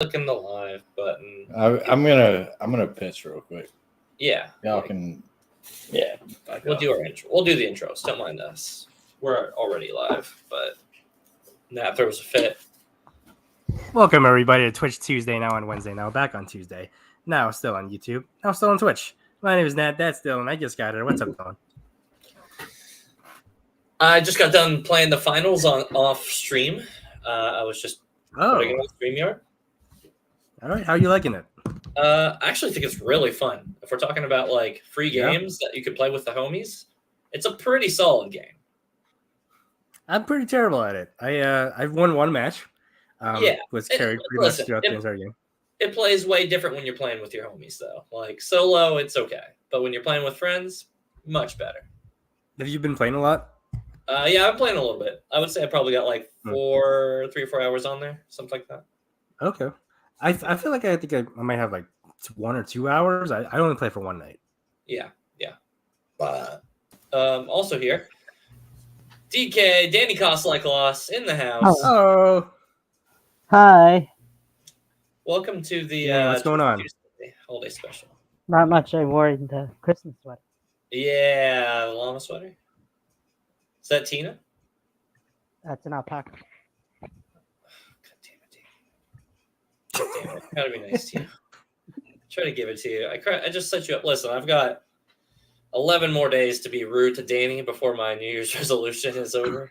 clicking the live button. I'm gonna piss real quick. Yeah. Y'all can. Yeah. We'll do our intro. We'll do the intros. Don't mind us. We're already live, but Nat throws a fit. Welcome everybody to Twitch Tuesday, now on Wednesday, now back on Tuesday, now still on YouTube, now still on Twitch. My name is Nat, that's Dylan, I just got here. What's up, Dylan? I just got done playing the finals off stream. I was just putting it on StreamYard. All right, how are you liking it? I actually think it's really fun. If we're talking about like free games that you can play with the homies, it's a pretty solid game. I'm pretty terrible at it. I've won one match. Was carried pretty much throughout the entire game. It plays way different when you're playing with your homies, though. Like solo, it's okay, but when you're playing with friends, much better. Have you been playing a lot? Yeah, I'm playing a little bit. I would say I probably got like 3 or 4 hours on there, something like that. Okay, I feel like I might have like 1 or 2 hours. I only play for one night. Yeah. Also here, DK Danny Cost Like Loss in the house. Oh, hi. Welcome to the what's going on? Tuesday holiday special. Not much. I wore the Christmas sweater. Yeah, the llama sweater. Is that Tina? That's an alpaca. God damn it. Gotta be nice to you. Try to give it to you. I just set you up. Listen, I've got 11 more days to be rude to Danny before my New Year's resolution is over.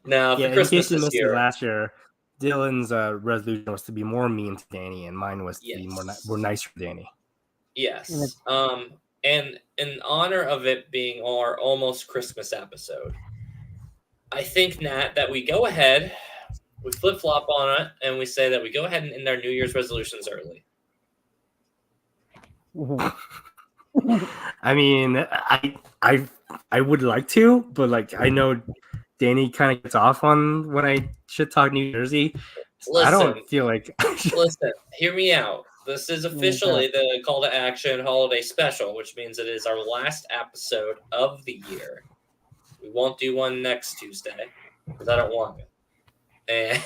Now, for Christmas this year, last year, Dylan's resolution was to be more mean to Danny, and mine was to be more nice for Danny. Yes. And in honor of it being our almost Christmas episode, I think, Nat, that we go ahead, we flip-flop on it, and we say that we go ahead and end our New Year's resolutions early. I mean, I would like to, but like I know Danny kind of gets off on when I shit talk New Jersey. Listen, I don't feel like. Listen, hear me out. This is officially the Call to Action Holiday Special, which means it is our last episode of the year. We won't do one next Tuesday because I don't want it. And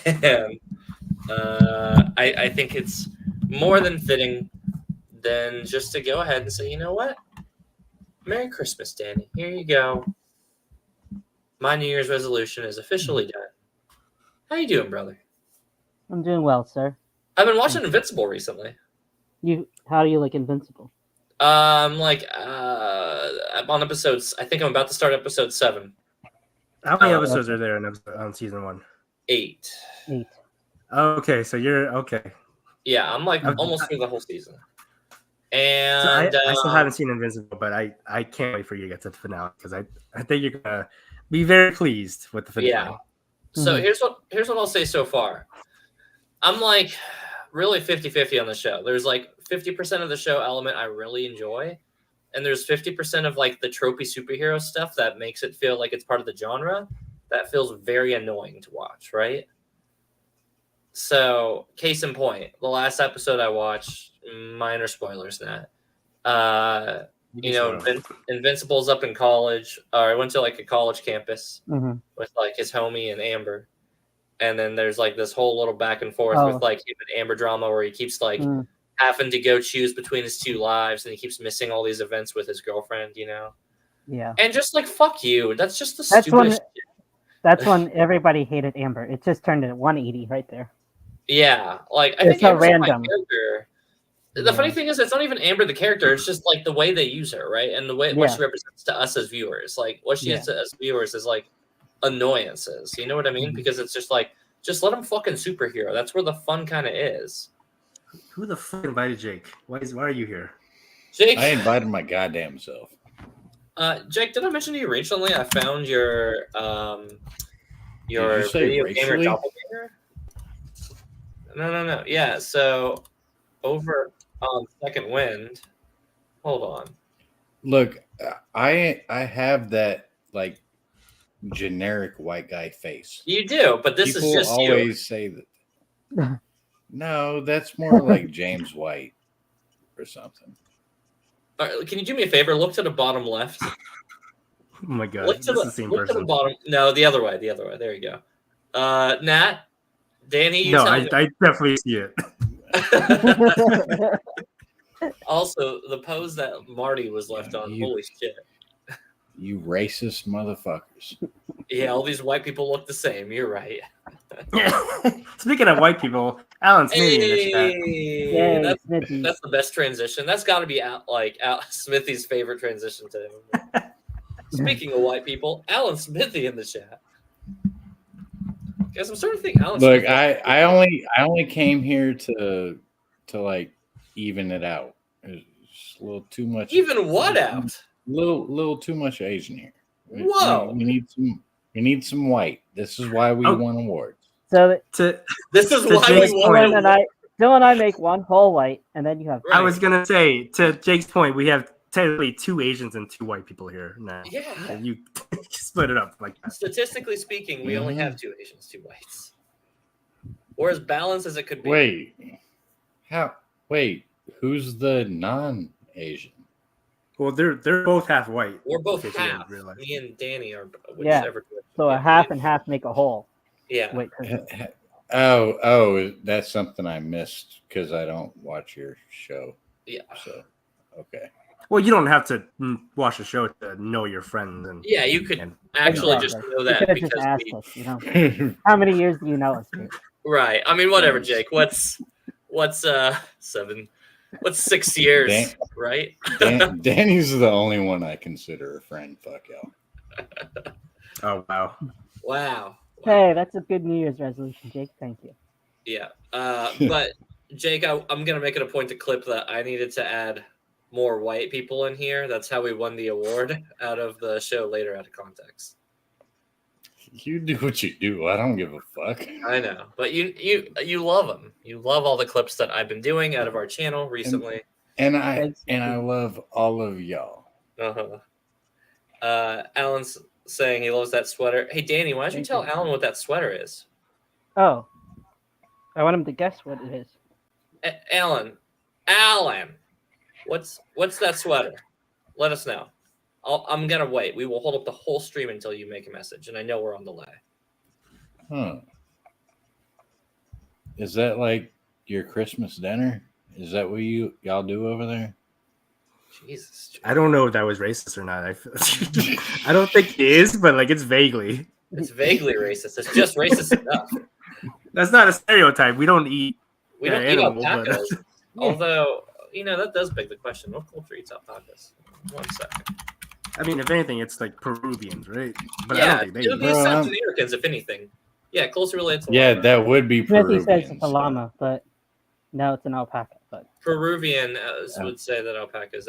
I think it's more than fitting than just to go ahead and say, you know what? Merry Christmas, Danny. Here you go. My New Year's resolution is officially done. How you doing, brother? I'm doing well, sir. I've been watching Invincible recently. How do you like Invincible? I'm on episodes. I think I'm about to start episode 7. How many episodes are there on season 1? 8. Okay, so you're okay. Yeah, I'm like almost through the whole season. And so I still haven't seen Invincible, but I can't wait for you to get to the finale because I think you're gonna be very pleased with the finale. Yeah. So here's what I'll say so far. I'm like really 50-50 on the show. There's like 50% of the show element I really enjoy, and there's 50% of like the tropey superhero stuff that makes it feel like it's part of the genre that feels very annoying to watch, right? So, case in point, the last episode I watched, minor spoilers, Nat. Invincible's up in college, or I went to like a college campus with like his homie and Amber. And then there's like this whole little back and forth with like him and Amber drama where he keeps like having to go choose between his 2 lives, and he keeps missing all these events with his girlfriend, you know? Yeah. And just like, fuck you. That's just the stupidest shit. That's when everybody hated Amber. It just turned at 180 right there. Yeah. Like, I think it's so Amber's random. my character. The funny thing is, it's not even Amber the character. It's just like the way they use her, right? And the way what she represents to us as viewers. Like, what she is to us viewers is like annoyances. You know what I mean? Because it's just like, just let him fucking superhero. That's where the fun kind of is. Who the fuck invited Jake? Why are you here? Jake, I invited my goddamn self. Jake, did I mention to you recently? I found your video gamer doppelganger. No. Yeah. So over on Second Wind. Hold on. Look, I have that like generic white guy face. You do, but this People is just always you. say that. No, that's more like James White or something. All right, can you do me a favor? Look to the bottom left. Oh my god, Look to the same person. To the bottom. No, the other way. There you go. Nat, Danny, you No, tell I me. definitely see it. Also, the pose that Marty was left on. Holy shit. You racist motherfuckers. Yeah, all these white people look the same. You're right. Speaking of white people, Alan Smithy in the chat. Hey, Yay, Smithy. that's the best transition. That's got to be out Smithy's favorite transition to him. Speaking of white people, Alan Smithy in the chat. Guys, I'm starting to think Alan. Look, Smithy. I only came here to like even it out. It's a little too much. Even what out? Little too much Asian here. Whoa. We need some white. This is why we won awards. So This is to why Jake's we point. won. Dylan and I make one whole white, and then you have. I was gonna say, to Jake's point, we have technically 2 Asians and 2 white people here now. Yeah. And you split it up like that. Statistically speaking, we only have 2 Asians, 2 whites. Or as balanced as it could be. Wait, who's the non-Asian? Well, they're both half white. We're both if you didn't half. realize. Me and Danny are Yeah. whichever. So a half and half make a whole. Yeah. Wait, Oh, that's something I missed because I don't watch your show. Yeah. So, okay. Well, you don't have to watch the show to know your friends. And Yeah, you could actually just know you that could have because just asked us. You know, how many years do you know us? Dude? right. I mean, whatever, Jake. What's 7? What's 6 years? Right. Danny's the only one I consider a friend. Fuck y'all. Oh wow. Wow. Hey, that's a good New Year's resolution, Jake. Thank you. Yeah. But Jake, I'm gonna make it a point to clip that I needed to add more white people in here. That's how we won the award out of the show later out of context. You do what you do. I don't give a fuck. I know, but you love them. You love all the clips that I've been doing out of our channel recently. And I love all of y'all. Alan's saying he loves that sweater. Hey, Danny, why don't you tell Alan what that sweater is? Oh, I want him to guess what it is. Alan, what's that sweater? Let us know. I'm gonna wait. We will hold up the whole stream until you make a message, and I know we're on delay. Huh? Is that like your Christmas dinner? Is that what y'all do over there? Jesus, I don't know if that was racist or not. I don't think it is, but like it's vaguely. it's vaguely racist. It's just racist enough. That's not a stereotype. We don't eat. We don't eat animal, alpacas. but- Although, that does beg the question: what culture eats alpacas? 1 second. I mean, if anything, it's like Peruvians, right? But I Yeah, don't think they it would eat. be South Americans, if anything. Yeah, closely related to Yeah, llama. that would be Smithy Peruvian. says it's a llama, but no, it's an alpaca. But Peruvian would say that alpacas.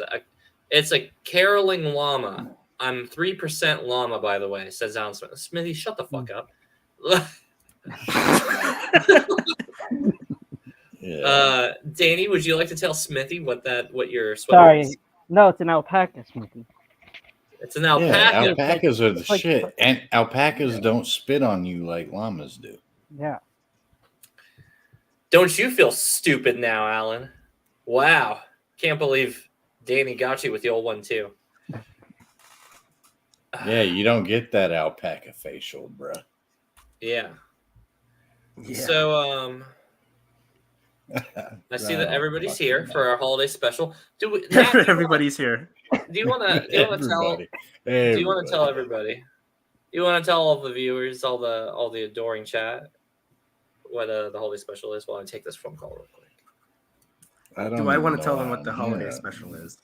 It's a caroling llama. I'm 3% llama, by the way, says Alan Smith. Smithy, shut the fuck up. Yeah. Danny, would you like to tell Smithy what your sweater sorry, is? no, it's an alpaca, Smithy. It's an alpaca. Yeah, alpacas are the like- shit, and alpacas don't spit on you like llamas do. Yeah. Don't you feel stupid now, Alan? Wow. Can't believe Danny got you with the old one, too. Yeah, you don't get that alpaca facial, bro. Yeah. Yeah. So, I see that everybody's here for our holiday special. Matt, Everybody's here. do you want to tell? Do you want to tell everybody? You want to tell all the viewers, all the adoring chat, what the holiday special is? While I take this phone call real quick. Do I want to tell them what the holiday special is?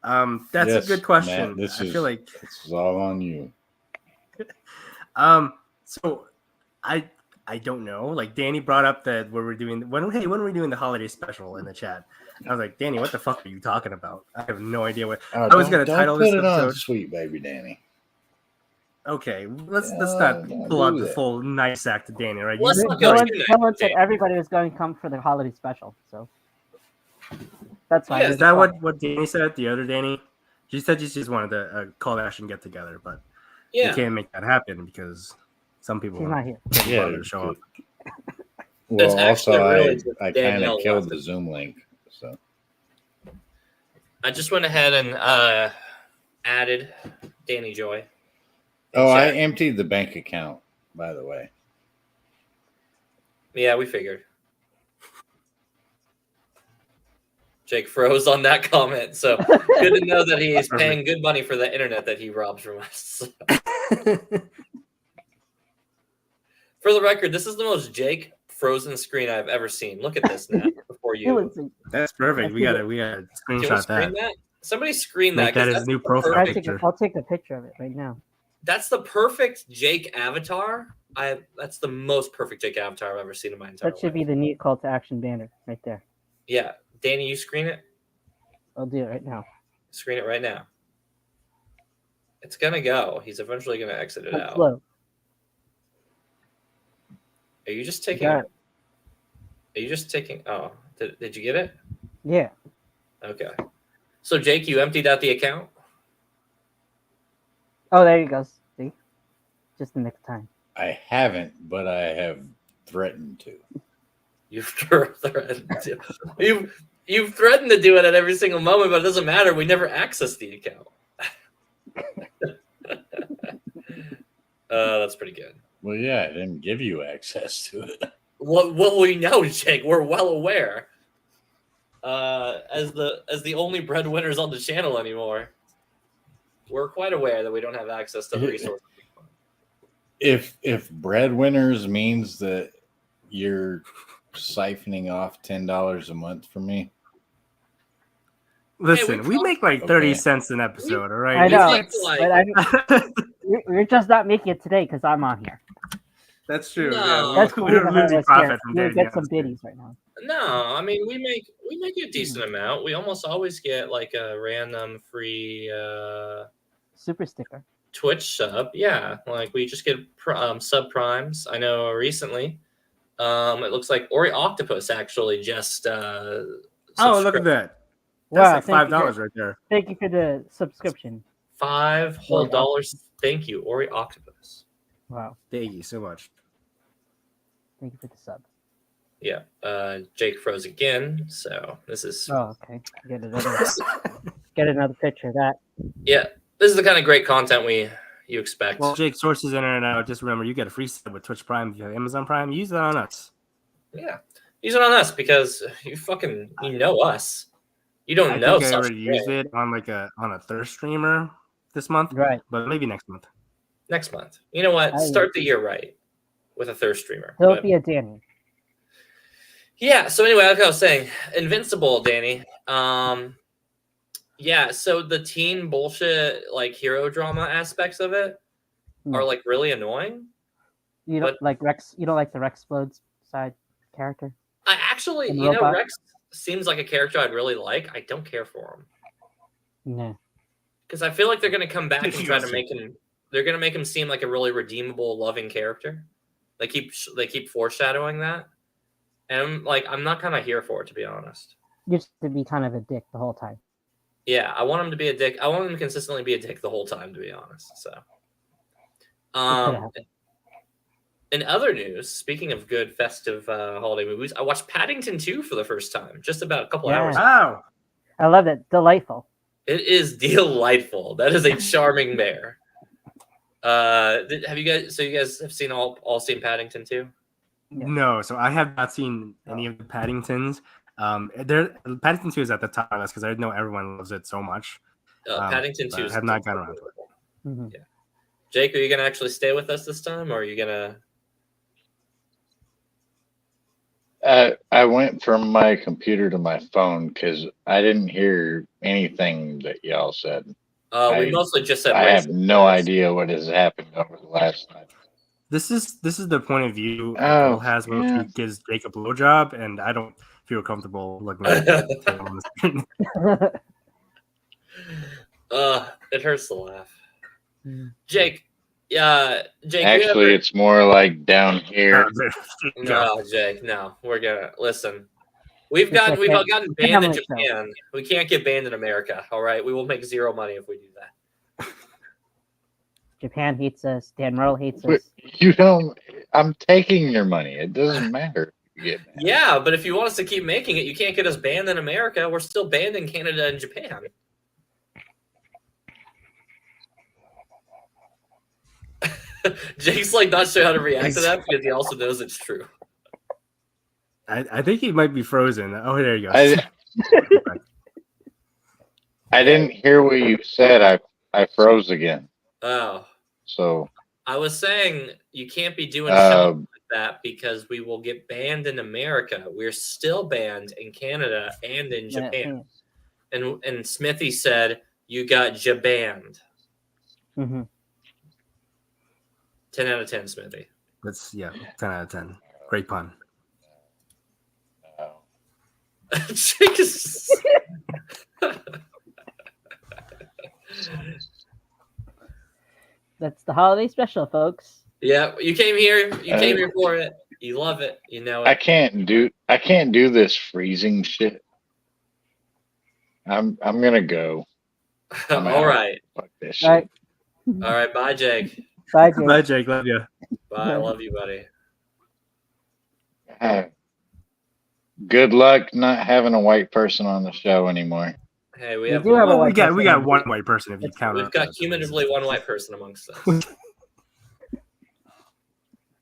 That's a good question. Matt, I feel like this is all on you. So I don't know. Like Danny brought up that when are we doing the holiday special in the chat? I was like, Danny, what the fuck are you talking about? I have no idea what. I was gonna title this put it on episode. Sweet Baby Danny. Okay, let's not pull out the full nice sack to Danny, right? Let's not go too nice. Someone said everybody was going to come for the holiday special, so that's fine. Yeah, Is that what Danny said? The other Danny? She said she just wanted a call to action get together, but we can't make that happen because some people She's not here. can't bother to show up. Well, actually also, really just I kind Danielle of killed left the it. Zoom link. So I just went ahead and added Danny Joy. I emptied the bank account, by the way. Yeah, we figured. Jake froze on that comment, so good to know that he's paying good money for the internet that he robs from us. For the record, this is the most Jake frozen screen I've ever seen. Look at this now. Before you, that's perfect. We gotta screenshot that. Somebody screen Make that. That his new profile picture. I'll take a picture of it right now. That's the perfect Jake avatar. That's the most perfect Jake avatar I've ever seen in my entire life. That should be the new call to action banner right there. Yeah, Danny, you screen it. I'll do it right now. Screen it right now. It's gonna go. He's eventually gonna exit it out. Slow. Are you just taking? Are you just taking? Oh, did you get it? Yeah. Okay. So Jake, you emptied out the account. Oh, there you go. See, just the next time. I haven't, but I have threatened to. You've threatened to. You've threatened to do it at every single moment, but it doesn't matter. We never access the account. That's pretty good. Well, yeah, I didn't give you access to it. What we know, Jake, we're well aware. As the only breadwinners on the channel anymore, we're quite aware that we don't have access to resources. If breadwinners means that you're siphoning off $10 a month from me. Listen, we make like 30 cents an episode, all right? I know, but you're just not making it today because I'm on here. That's true. No. Yeah, we're losing profit from you get some biddies right now. No, I mean we make a decent amount. We almost always get like a random free super sticker. Twitch sub. Yeah, like we just get sub primes. I know recently. It looks like Ori Octopus actually just oh, look at that. That's like $5 right there. Thank you for the subscription. $5 whole. Thank you, Ori Octopus. Wow. Thank you so much. Thank you for the sub. Yeah. Jake froze again, so this is okay. Get another picture of that. Yeah. This is the kind of great content you expect. Well, Jake, sources in and out. Just remember, you get a free sub with Twitch Prime. If you have Amazon Prime, use that on us. Yeah. Use it on us because you know us. You don't know. I already used it on on a thirst streamer this month, right? But maybe next month. Next month. You know what? Start the year right with a thirst streamer. He'll be a Danny. Yeah. So anyway, like I was saying, Invincible, Danny. Yeah. So the teen bullshit, like hero drama aspects of it, are like really annoying. You don't like Rex. You don't like the Rexplodes side character. I actually, Rex seems like a character I'd really like. I don't care for him. No. Because I feel like they're going to come back and try to make him. They're going to make him seem like a really redeemable, loving character. They keep foreshadowing that, and I'm not kind of here for it, to be honest. Just to be kind of a dick the whole time. Yeah, I want him to be a dick. I want him to consistently be a dick the whole time, to be honest. So, in other news, speaking of good festive holiday movies, I watched Paddington 2 for the first time, just about a couple hours ago. Wow. I love it. Delightful. It is delightful. That is a charming bear. Have you guys? So you guys have seen all seen Paddington 2? Yeah. No, so I have not seen any of the Paddingtons. Paddington 2 is at the top of this because I know everyone loves it so much. Paddington 2 have not gotten around to it. Mm-hmm. Yeah. Jake, are you gonna actually stay with us this time, or are you gonna? I went from my computer to my phone because I didn't hear anything that y'all said. We mostly just said. I have no idea what has happened over the last night. This is the point of view Bill has when he gives Jake a blowjob, and I don't feel comfortable looking at it on the screen. It hurts to laugh. Jake. Jake. Actually, it's more like down here. No, Jake. No, we're gonna listen. We've all gotten banned in Japan. We can't get banned in America. All right, we will make zero money if we do that. Japan hates us. Dan Merle hates us. You don't. I'm taking your money. It doesn't matter. Yeah, but if you want us to keep making it, you can't get us banned in America. We're still banned in Canada and Japan. Jake's not sure how to react to that because he also knows it's true. I think he might be frozen. Oh, there you go. I didn't hear what you said. I froze again. Oh. So I was saying you can't be doing shows like that because we will get banned in America. We're still banned in Canada and in Japan. And Smithy said you got jabanned. Mm-hmm. 10 out of 10, Smithy. That's 10 out of 10. Great pun. That's the holiday special, folks. Yeah, you came here. You came here for it. You love it. You know it. I can't do this freezing shit. I'm gonna go. All right. Fuck this shit. All right. Bye, Jake. Bye, Jake. Bye, Jake. Love you. Bye. I love you, buddy. Good luck not having a white person on the show anymore. Hey, We got one white person if you count. We've got cumulatively one white person amongst us.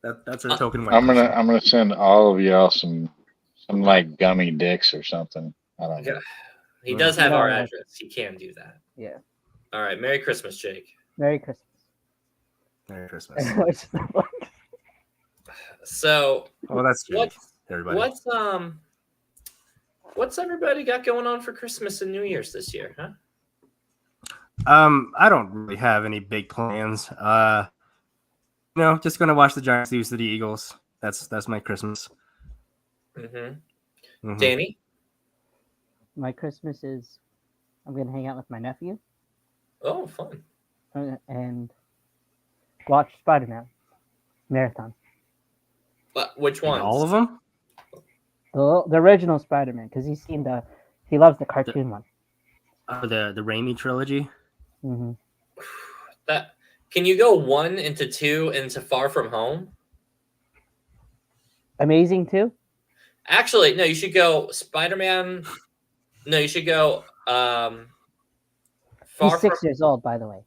That's our token white. I'm gonna send all of y'all some like gummy dicks or something. I don't know. He does have our address. He can do that. Yeah. All right. Merry Christmas, Jake. Merry Christmas. Merry Christmas. So, that's Jake, everybody. What's everybody got going on for Christmas and New Year's this year, huh? I don't really have any big plans. Just gonna watch the Giants lose to the Eagles. That's my Christmas. Mm-hmm. Danny? My Christmas is I'm gonna hang out with my nephew. Oh, fun. And watch Spider-Man marathon. Which ones? All of them? The original Spider-Man, because he loves the cartoon one. The Raimi trilogy. Mm-hmm. Can you go 1 into 2 into Far From Home? Amazing 2? Actually, no. You should go Spider-Man. No, you should go. He's 6 years old, by the way.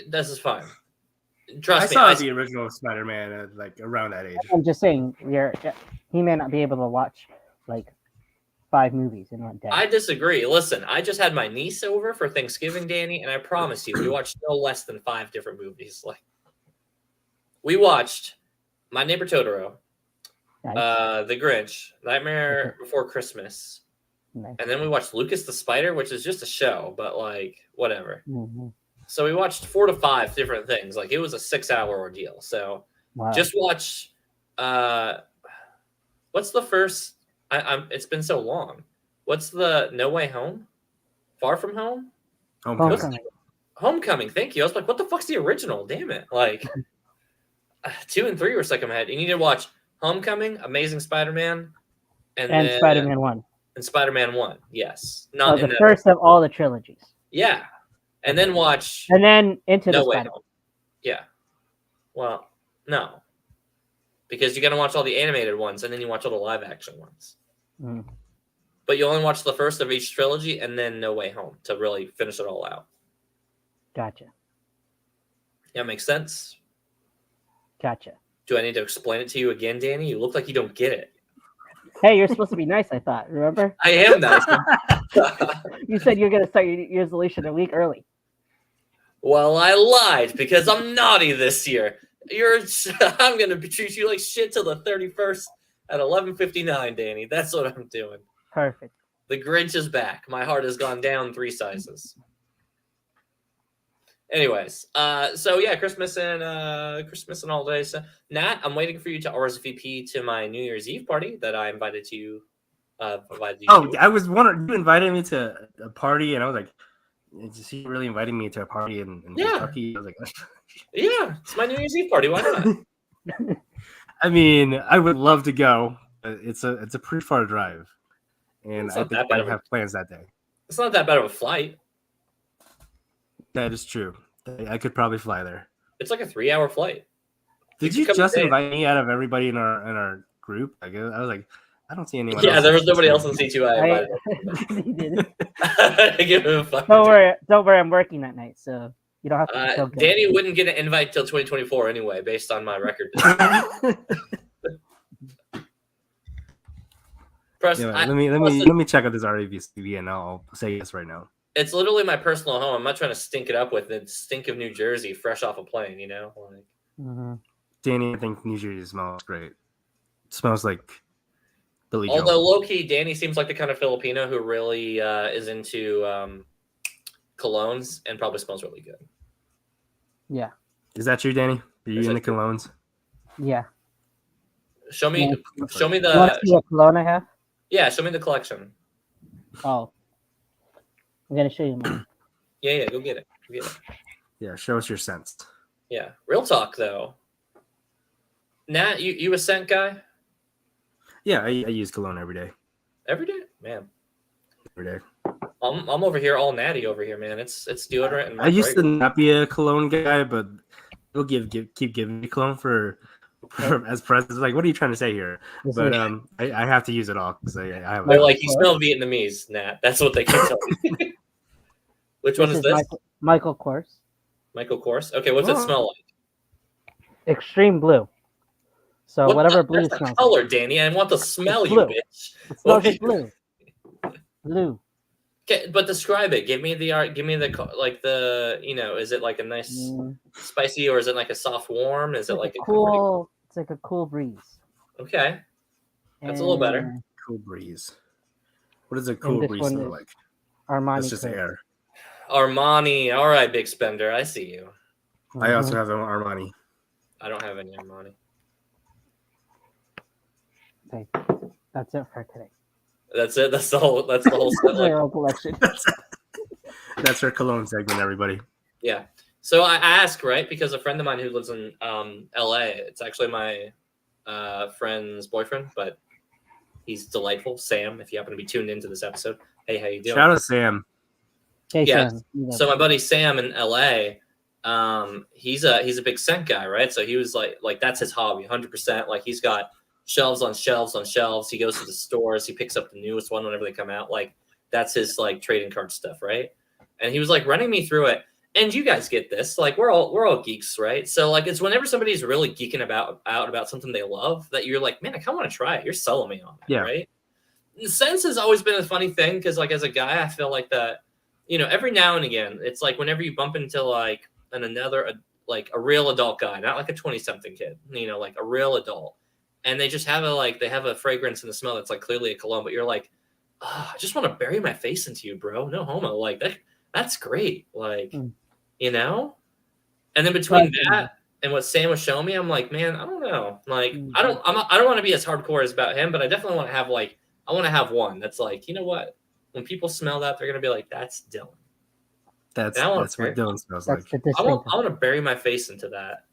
This is fine. Trust me. I saw the original Spider-Man around that age. I'm just saying, he may not be able to watch 5 movies in one day. I disagree. Listen, I just had my niece over for Thanksgiving, Danny, and I promise you, we watched no less than 5 different movies. We watched My Neighbor Totoro, Nice. The Grinch, Nightmare Before Christmas, Nice. and then we watched Lucas the Spider, which is just a show, but whatever. Mm-hmm. So we watched 4 to 5 different things. It was a 6-hour ordeal. So just watch. What's the first? It's been so long. What's the No Way Home? Far From Home? Homecoming. Thank you. I was like, what the fuck's the original? Damn it! 2 and 3 were stuck in my head. You need to watch Homecoming, Amazing Spider-Man, and Spider-Man 1. And Spider-Man 1. Yes, not the first of all the trilogies. Yeah. And then watch. And then Into the Way Spider. Home. Yeah. Well, no. Because you got to watch all the animated ones and then you watch all the live action ones. Mm. But you only watch the first of each trilogy and then No Way Home to really finish it all out. Gotcha. Yeah, makes sense. Gotcha. Do I need to explain it to you again, Danny? You look like you don't get it. Hey, you're supposed to be nice, I thought. Remember? I am nice. You said you're going to start your resolution a week early. Well, I lied because I'm naughty this year. I'm going to treat you like shit till the 31st at 11:59, Danny. That's what I'm doing. Perfect. The Grinch is back. My heart has gone down 3 sizes. Anyways, so yeah, Christmas and holidays. Nat, I'm waiting for you to RSVP to my New Year's Eve party that I invited you. To. I was wondering. You invited me to a party, and I was like, "Is he really inviting me to a party in Kentucky?" I was like, "Yeah, it's my New Year's Eve party. Why not?" I mean, I would love to go. It's a pretty far drive, and I think I have plans that day. It's not that bad of a flight. That is true. I could probably fly there. It's like a 3-hour flight. Did you just invite me out of everybody in our group? I was like, I don't see anyone. Yeah, there was nobody else in C2. I invited. Give him a fuck. Don't worry. I'm working that night, so you don't have to. Danny wouldn't get an invite till 2024 anyway, based on my record. let me check out this RAVCV and I'll say yes right now. It's literally my personal home. I'm not trying to stink it up with the stink of New Jersey, fresh off a plane. You know, like. Mm-hmm. Danny, I think New Jersey smells great. It smells like Billy Joel. Although low key, Danny seems like the kind of Filipino who really is into colognes and probably smells really good. Yeah. Is that you, Danny? Are you into colognes? Yeah. Show me You the. want to see what cologne I have? Yeah, show me the collection. Oh. I'm gonna show you mine. Yeah, go get it. Yeah, show us your scents. Yeah, real talk though. Nat, you a scent guy? Yeah, I use cologne every day. Every day, man. Every day. I'm over here all natty over here, man. It's deodorant and I used to not be a cologne guy, but they'll keep giving me cologne for as presents. Like, what are you trying to say here? But I have to use it all because I have. They're like, you smell Vietnamese, Nat. That's what they keep telling me. Which one is this? Michael Kors. Michael Kors. Okay, what's it smell like? Extreme blue. So whatever blue that's smells. Color, Danny. I want to smell you, bitch. It smells like blue. Blue. Okay, but describe it. Give me the like the is it like a nice spicy or is it like a soft warm? Is it like a cool? It's like a cool breeze. Okay, that's a little better. Cool breeze. What does a cool breeze smell like? Armani. That's just air. Armani. All right, big spender. I see you. I also have an Armani. I don't have any Armani. Okay, that's it for today. That's it. That's the whole. That's the whole collection. That's our cologne segment, everybody. Yeah. So I ask, right, because a friend of mine who lives in LA. It's actually my friend's boyfriend, but he's delightful. Sam, if you happen to be tuned into this episode, hey, how you doing? Shout out Sam. Hey, yeah. Sam. So my buddy Sam in LA, he's a big scent guy, right? So he was like that's his hobby, 100%. Like he's got shelves on shelves on shelves. He goes to the stores. He picks up the newest one whenever they come out. Like that's his like trading card stuff, right? And he was like running me through it. And you guys get this. Like we're all geeks, right? So like it's whenever somebody's really geeking about something they love that you're like, man, I kind of want to try it. You're selling me on it, right? And scents has always been a funny thing because like as a guy, I feel like that. Every now and again, it's like whenever you bump into like a real adult guy, not like a 20-something kid, like a real adult, and they just have a fragrance and a smell that's like clearly a cologne, but you're like, I just want to bury my face into you, bro. No homo. Like that's great. Like, And then between that and what Sam was showing me, I'm like, man, I don't know. Like, I don't want to be as hardcore as about him, but I definitely want to have I want to have one that's like, you know what? When people smell that, they're gonna be like, "That's Dylan." That's what Dylan smells like. I want to bury my face into that.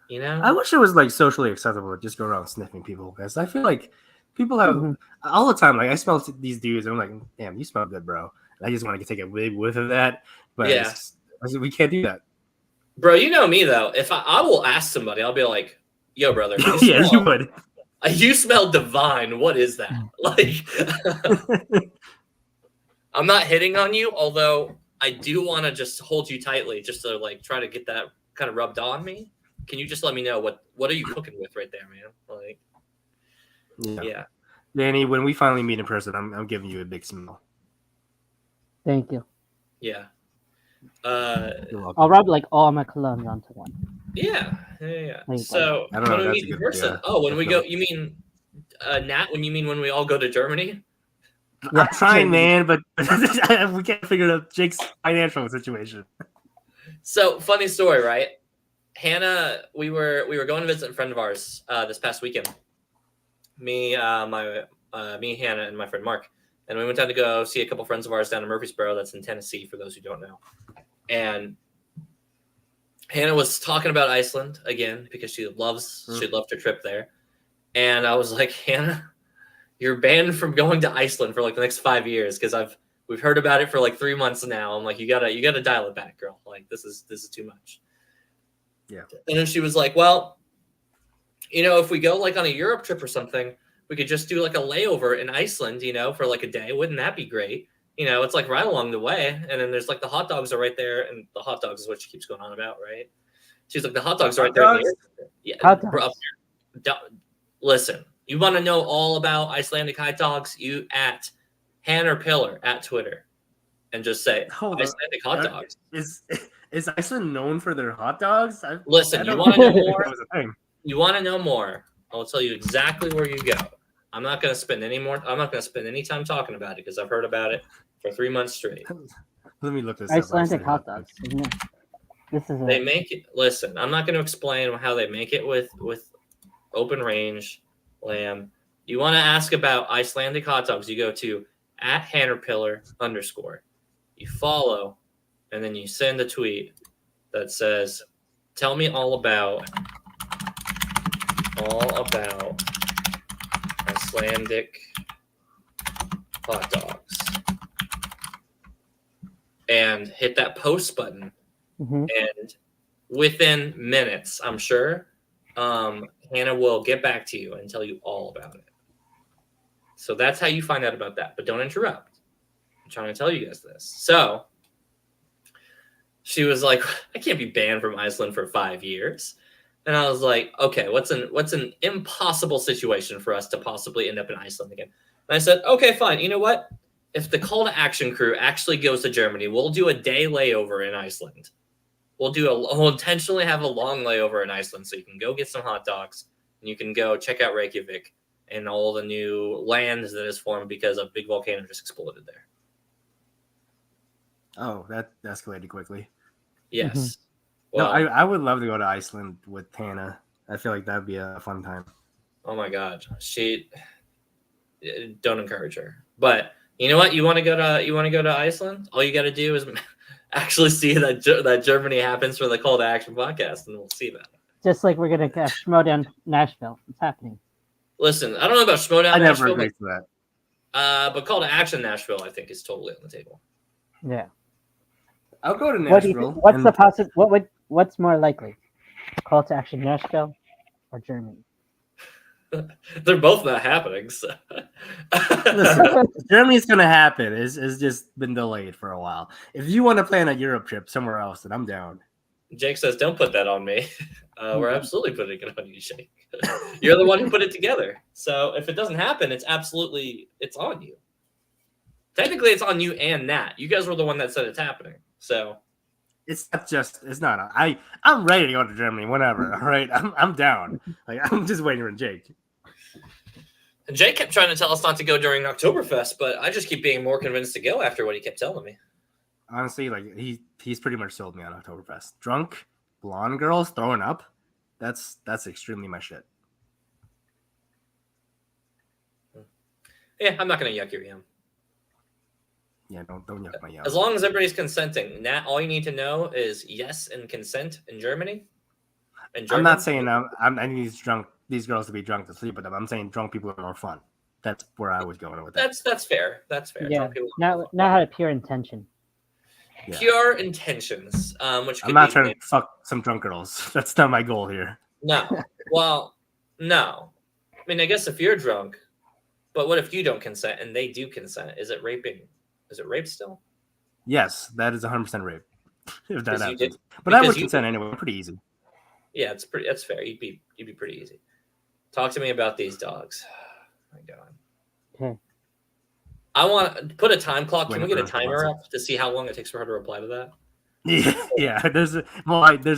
I wish it was like socially acceptable to just go around sniffing people because I feel like people have all the time. Like I smell these dudes, and I'm like, "Damn, you smell good, bro." And I just want to take a big whiff of that, but we can't do that, bro. You know me though. If I will ask somebody, I'll be like, "Yo, brother." You would. You smell divine. What is that? Like. I'm not hitting on you, although I do want to just hold you tightly just to like try to get that kind of rubbed on me. Can you just let me know what are you cooking with right there, man? Like, yeah. Danny, when we finally meet in person, I'm giving you a big smell. Thank you. Yeah. I'll rub like all my cologne onto one. Yeah. So I don't know, when we meet in person, when we go, you mean Nat? When we all go to Germany? I'm trying, man, but we can't figure out Jake's financial situation. So funny story, right? Hannah, we were going to visit a friend of ours this past weekend. Me, Hannah, and my friend Mark, and we went down to go see a couple friends of ours down in Murfreesboro. That's in Tennessee, for those who don't know. And Hannah was talking about Iceland again because she'd loved her trip there. And I was like, Hannah, you're banned from going to Iceland for like the next 5 years because we've heard about it for like 3 months now. I'm like, you gotta dial it back, girl. Like this is too much. Yeah. And then she was like, well, if we go like on a Europe trip or something, we could just do like a layover in Iceland, for like a day. Wouldn't that be great? It's like right along the way. And then there's like the hot dogs are right there, and the hot dogs is what she keeps going on about, right? She's like, the hot dogs are right there. Yeah, bro, listen. You want to know all about Icelandic hot dogs? You at Hanner Pillar at Twitter, and just say Icelandic hot dogs. Is Iceland known for their hot dogs? Listen, you want to know more? You want to know more? I'll tell you exactly where you go. I'm not going to spend any time talking about it because I've heard about it for 3 months straight. Let me look this Icelandic up. hot dogs. This is they make it. Listen, I'm not going to explain how they make it with open range lamb. You want to ask about Icelandic hot dogs? You go to @HannerPillar_. You follow, and then you send a tweet that says, "Tell me all about Icelandic hot dogs," and hit that post button. Mm-hmm. And within minutes, I'm sure, Hannah will get back to you and tell you all about it. So that's how you find out about that. But don't interrupt. I'm trying to tell you guys this. So she was like, I can't be banned from Iceland for 5 years. And I was like, okay, what's an impossible situation for us to possibly end up in Iceland again? And I said, okay, fine. You know what? If the Call to Action crew actually goes to Germany, we'll do a day layover in Iceland. We'll intentionally have a long layover in Iceland so you can go get some hot dogs and you can go check out Reykjavik and all the new land that is formed because a big volcano just exploded there. Oh, that escalated quickly. Yes. Mm-hmm. Well, no, I would love to go to Iceland with Hannah. I feel like that'd be a fun time. Oh my God, don't encourage her. But you know what? You want to go to Iceland? All you got to do is actually see that Germany happens for the Call to Action podcast, and we'll see that. Just like we're gonna Schmodown Nashville. It's happening. Listen, I don't know about Schmodown Nashville. I never agreed to that. But Call to Action Nashville, I think, is totally on the table. Yeah. I'll go to What do you Nashville. think? What's more likely? Call to Action Nashville or Germany? They're both not happening. So. Listen, Germany's gonna happen. It's just been delayed for a while. If you want to plan a Europe trip somewhere else, then I'm down. Jake says, "Don't put that on me." We're absolutely putting it on you, Jake. You're the one who put it together. So if it doesn't happen, it's on you. Technically, it's on you and Nat. You guys were the one that said it's happening. So it's not. I'm ready to go to Germany whenever. All right, I'm down. Like I'm just waiting for Jake. And Jake kept trying to tell us not to go during Oktoberfest, but I just keep being more convinced to go after what he kept telling me. Honestly, like he's pretty much sold me on Oktoberfest. Drunk, blonde girls throwing up. That's extremely my shit. Yeah, I'm not gonna yuck your yum. Yeah, don't yuck my yum. As long as everybody's consenting. Nat, all you need to know is yes and consent in Germany. I'm not saying I need these girls to be drunk to sleep with them. I'm saying drunk people are more fun. That's where I was going with that. That's fair. That's fair. Yeah. Not had a pure intention. Yeah. Pure intentions. Which I'm not trying to fuck some drunk girls. That's not my goal here. No. Well, no. I mean, I guess if you're drunk, but what if you don't consent and they do consent? Is it raping? Is it rape still? Yes, that is 100% rape. If that happens. But I would consent anyway. Pretty easy. Yeah, that's fair. You'd be pretty easy. Talk to me about these dogs. Oh my God. Okay. I want to put a time clock. Can we get a timer up to see how long it takes for her to reply to that? Yeah. There's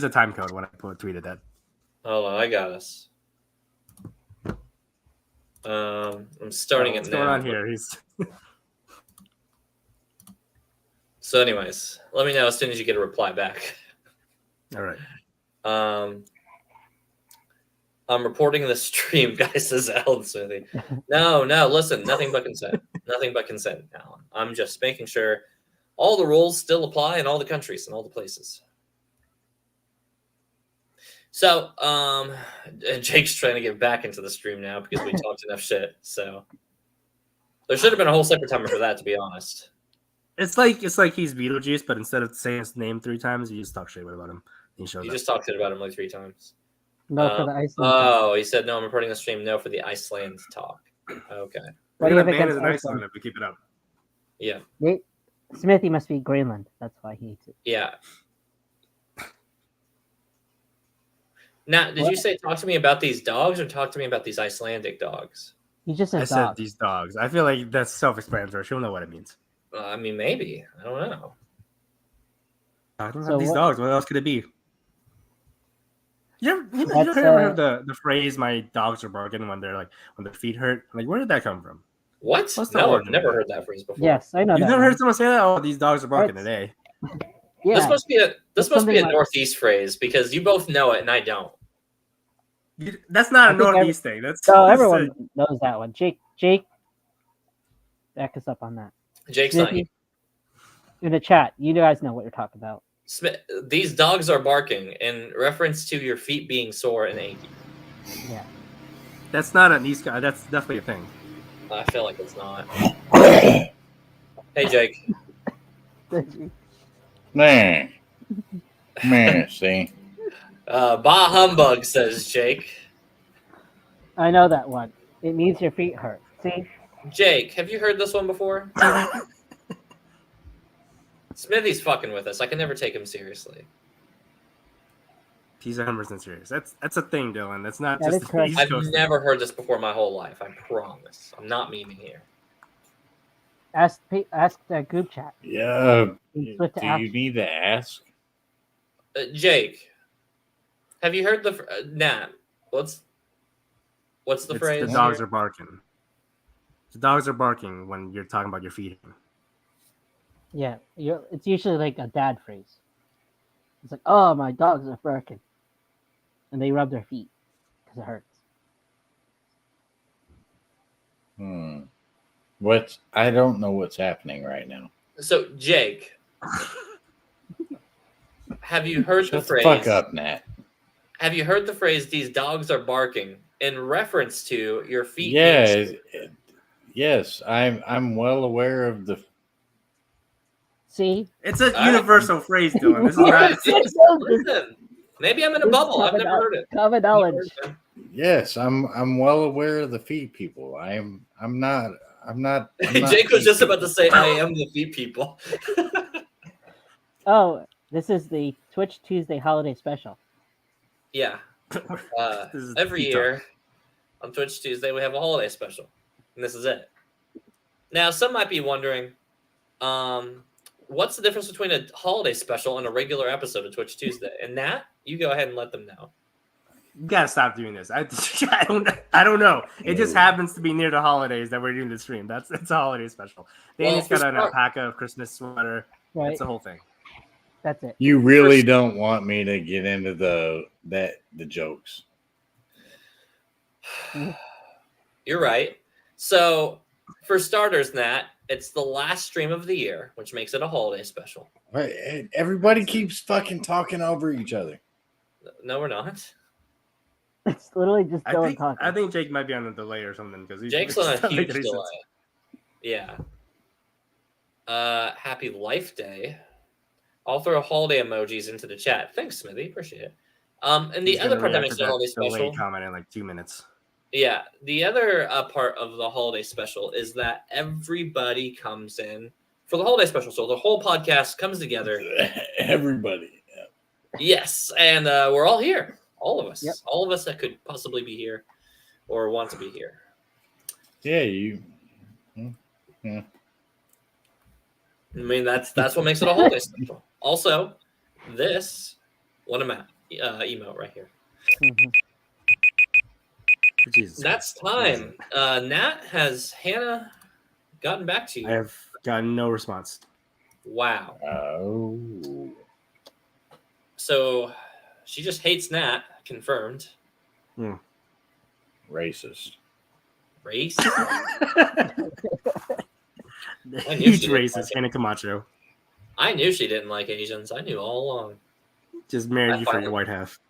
a time code when I tweeted that. Hold on, I got us. I'm starting it now. What's going on here? So, anyways, let me know as soon as you get a reply back. All right. I'm reporting the stream, guys, says Alan Smithy. No, listen, nothing but consent. Nothing but consent, Alan. I'm just making sure all the rules still apply in all the countries and all the places. So, Jake's trying to get back into the stream now because we talked enough shit. So, there should have been a whole separate timer for that, to be honest. It's like he's Beetlejuice, but instead of saying his name 3 times, you just talk shit about him. You just talked shit about him like 3 times. No, for the Iceland. Oh, he said no. I'm reporting the stream. No, for the Iceland talk. Okay. What do you have ban against in Iceland if we keep it up? Yeah. Smithy must be Greenland. That's why he hates it. Yeah. Now, did you What? say talk to me about these dogs or talk to me about these Icelandic dogs? He just said I said dog. these dogs. I feel like that's self-explanatory. She'll know what it means. I mean, maybe. I don't know. Talking So about these what- dogs. What else could it be? You That's, ever heard the phrase "my dogs are barking" when their feet hurt? Like, where did that come from? What? What's the No, I've origin of never that? heard that phrase before. Yes, I know You've that. never one. heard someone say that? Oh, these dogs are barking That's- today. Yeah. This must be a It's Northeast something like- phrase because you both know it and I don't. That's not I a think Northeast thing. That's So everyone knows that one. Jake, back us up on that. Jake's not here. Smithy, in the chat, you guys know what you're talking about. These dogs are barking in reference to your feet being sore and achy. Yeah. That's not an East guy. That's definitely a thing. I feel like it's not. Hey, Jake. Man, see. Bah humbug, says Jake. I know that one. It means your feet hurt. See? Jake, have you heard this one before? Smithy's fucking with us. I can never take him seriously. He's 100% serious. That's a thing, Dylan. That's not That just is the correct. East I've Coast. never heard this before my whole life. I promise. I'm not memeing here. Ask that group chat. Yeah. You switch to Do you action. need to ask? Jake, have you heard the Nat? What's the It's phrase? The dogs are barking. The dogs are barking when you're talking about your feet. Yeah, it's usually like a dad phrase. It's like, oh, my dogs are barking. And they rub their feet because it hurts. I don't know what's happening right now. So, Jake, have you heard the Shut the phrase? fuck up, Nat. Have you heard the phrase? These dogs are barking in reference to your feet. Yeah, yes, I'm well aware of the. See? It's a All right. universal phrase, Dylan. This is All not. right, listen, maybe I'm in a bubble. I've never heard it. Common knowledge. Yes, I'm well aware of the feet people. I'm not. Jake was just about to say, "I am the feet people." Oh, this is the Twitch Tuesday holiday special. Yeah. This is Every feet year on Twitch Tuesday, we have a holiday special, and this is it. Now, some might be wondering, what's the difference between a holiday special and a regular episode of Twitch Tuesday? And Nat, you go ahead and let them know. You gotta stop doing this. I don't know. It just happens to be near the holidays that we're doing the stream. It's a holiday special. Danny's Well, got an for alpaca Christmas sweater. Right? It's the whole thing. That's it. You really don't want me to get into the jokes. You're right. So, for starters, Nat, it's the last stream of the year, which makes it a holiday special. Everybody keeps fucking talking over each other. No, we're not. It's literally just Dylan talking. I think Jake might be on a delay or something because Jake's on a huge delay. Yeah. Happy Life Day. I'll throw holiday emojis into the chat. Thanks, Smithy. Appreciate it. And the other part that makes the holiday special. Comment in like 2 minutes. Yeah, the other part of the holiday special is that everybody comes in for the holiday special. So the whole podcast comes together. Everybody. Yes, and we're all here. All of us. Yep. All of us that could possibly be here or want to be here. Yeah, you. I mean, that's what makes it a holiday special. Also, this one emote right here. Mhm. Jesus. That's time. Nat, has Hannah gotten back to you? I have gotten no response. Wow. Oh. So she just hates Nat. Confirmed. Racist. Race. Huge racist, Hannah Camacho. I knew she didn't like Asians. I knew all along. Just married I you for finally- your white half.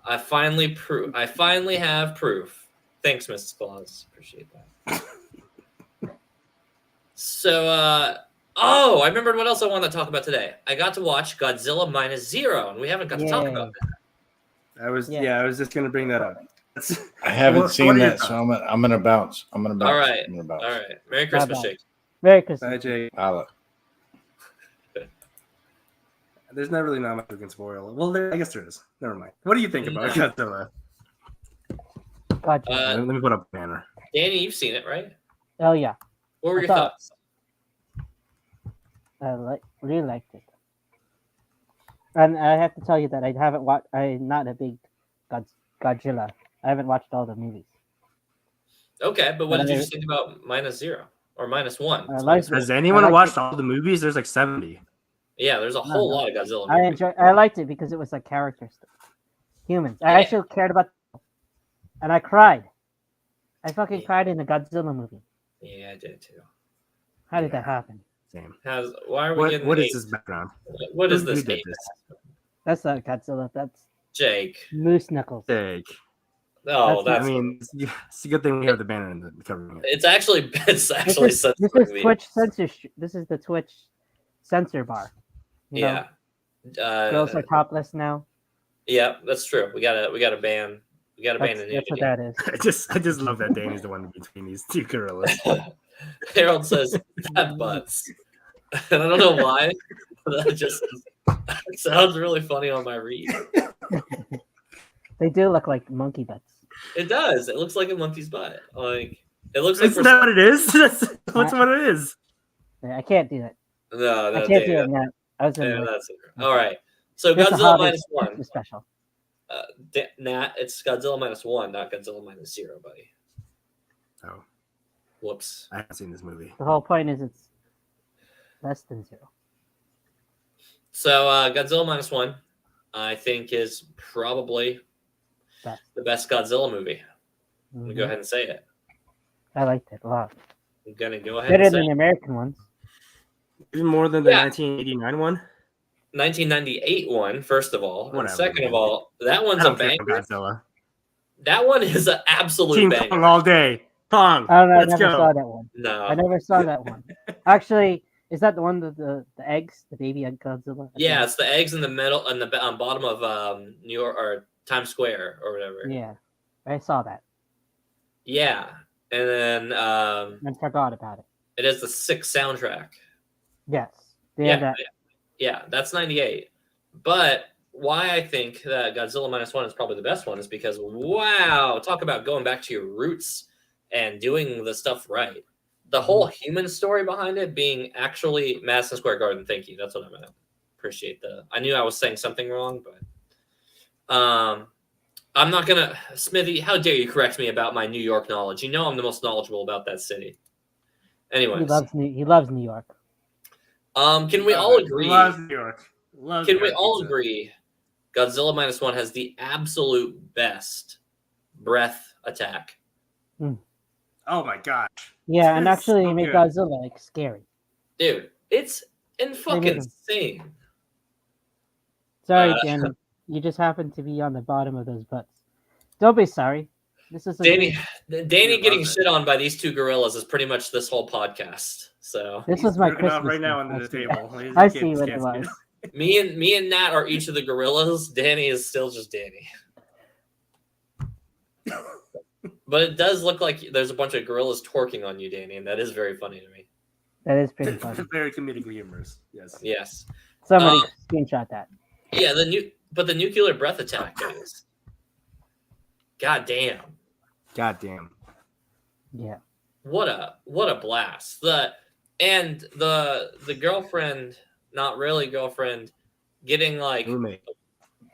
I finally have proof. Thanks, Mrs. Claus. Appreciate that. So, I remembered what else I wanted to talk about today. I got to watch Godzilla -0, and we haven't got to talk about that. I was just gonna bring that up. I haven't What seen are your that, so I'm gonna bounce. I'm gonna bounce. All right. I'm gonna bounce. All right. Merry Christmas, Bye-bye. Jake. Merry Christmas. Bye, Jake. Holla. There's not really not much we can spoil. Well, I guess there is. Never mind. What do you think about Godzilla? Gotcha. Let me put up a banner. Danny, you've seen it, right? Oh yeah, What were I your thought- thoughts? I really liked it. And I have to tell you that I haven't watched. I'm not a big Godzilla. I haven't watched all the movies. Okay, but what But did you I- just think about -0 or -1? It's like- minus one. Has anyone I like watched it. all the movies? There's like 70. Yeah, there's a whole no. lot of Godzilla I movies. I liked it because it was like character stuff. Humans. I Yeah. actually cared about, and I cried. I fucking cried in the Godzilla movie. Yeah, I did too. How did Yeah. that happen? Same. Why are we getting What is hate? this background? What is Who this did hate? this? That's not Godzilla. That's Jake. Moose Knuckles. Jake. No, That's- that's. I mean, it's a good thing we have the banner in the covering it. It's actually This is censoring me. Twitch censorship. This is the Twitch censor bar. You know, Yeah. girls are topless now. Yeah, that's true. We gotta ban. We gotta ban That's the what nudity. that is. I just love that Danny's the one between these two gorillas. Harold says fat butts, and I don't know why. But that just it sounds really funny on my read. They do look like monkey butts. It does. It looks like a monkey's butt. Like it looks like. Isn't that what it is? That's what it is. Yeah, I can't do that. No, I can't do it now. I was in Yeah, the that's it. All right. So It's a Godzilla holiday -1. special. Nat, it's Godzilla -1, not Godzilla -0, buddy. Oh, Whoops. I haven't seen this movie. The whole point is it's less than 0. So Godzilla -1, I think, is probably Best. the best Godzilla movie. I'm gonna go Mhm. ahead and say it. I liked it a lot. I'm gonna go ahead Better and say than the American ones. Even more than the Yeah. 1989 one. 1998 one, first of all. And Whatever, second of man. all, that I one's a don't care banger. about Godzilla. That one is an absolute King banger. Kong all day. Kong. I don't know. I Let's never go. saw that one. No. I never saw that one. Actually, is that the one with the eggs, the baby egg Godzilla? I Yeah, think. it's the eggs in the middle and the bottom of New York or Times Square or whatever. Yeah, I saw that Yeah. And then and forgot about it. it is the 6th soundtrack. Yes, they Yeah, had that. yeah, that's 98. But why I think that Godzilla -1 is probably the best one is because, wow, talk about going back to your roots and doing the stuff right. The whole human story behind it being actually Madison Square Garden. Thank you. That's what I meant. Appreciate that. I knew I was saying something wrong, but I'm not gonna. Smithy, how dare you correct me about my New York knowledge? You know I'm the most knowledgeable about that city. Anyways, He loves New York. can we all agree? Loves New York. Loves Can New we York all pizza. agree Godzilla -1 has the absolute best breath attack? Oh my gosh. Yeah, and It's actually, so he made good. Godzilla like scary. Dude, it's fucking him. insane. Sorry, Uh, Danny. You just happened to be on the bottom of those butts. Don't be sorry. This is a Danny You getting love it. shit on by these two gorillas is pretty much this whole podcast. So This He's was my jerking off Christmas right now gift. under I the see. table. Ladies I and see kids what it can't see was. me and Nat are each of the gorillas. Danny is still just Danny. But it does look like there's a bunch of gorillas twerking on you, Danny, and that is very funny to me. That is pretty funny. Very comedically humorous. Yes. Yes. Somebody screenshot that. Yeah, the nuclear breath attack, guys. God damn. God damn. Yeah. What a blast. The girlfriend, not really girlfriend, getting like Roommate.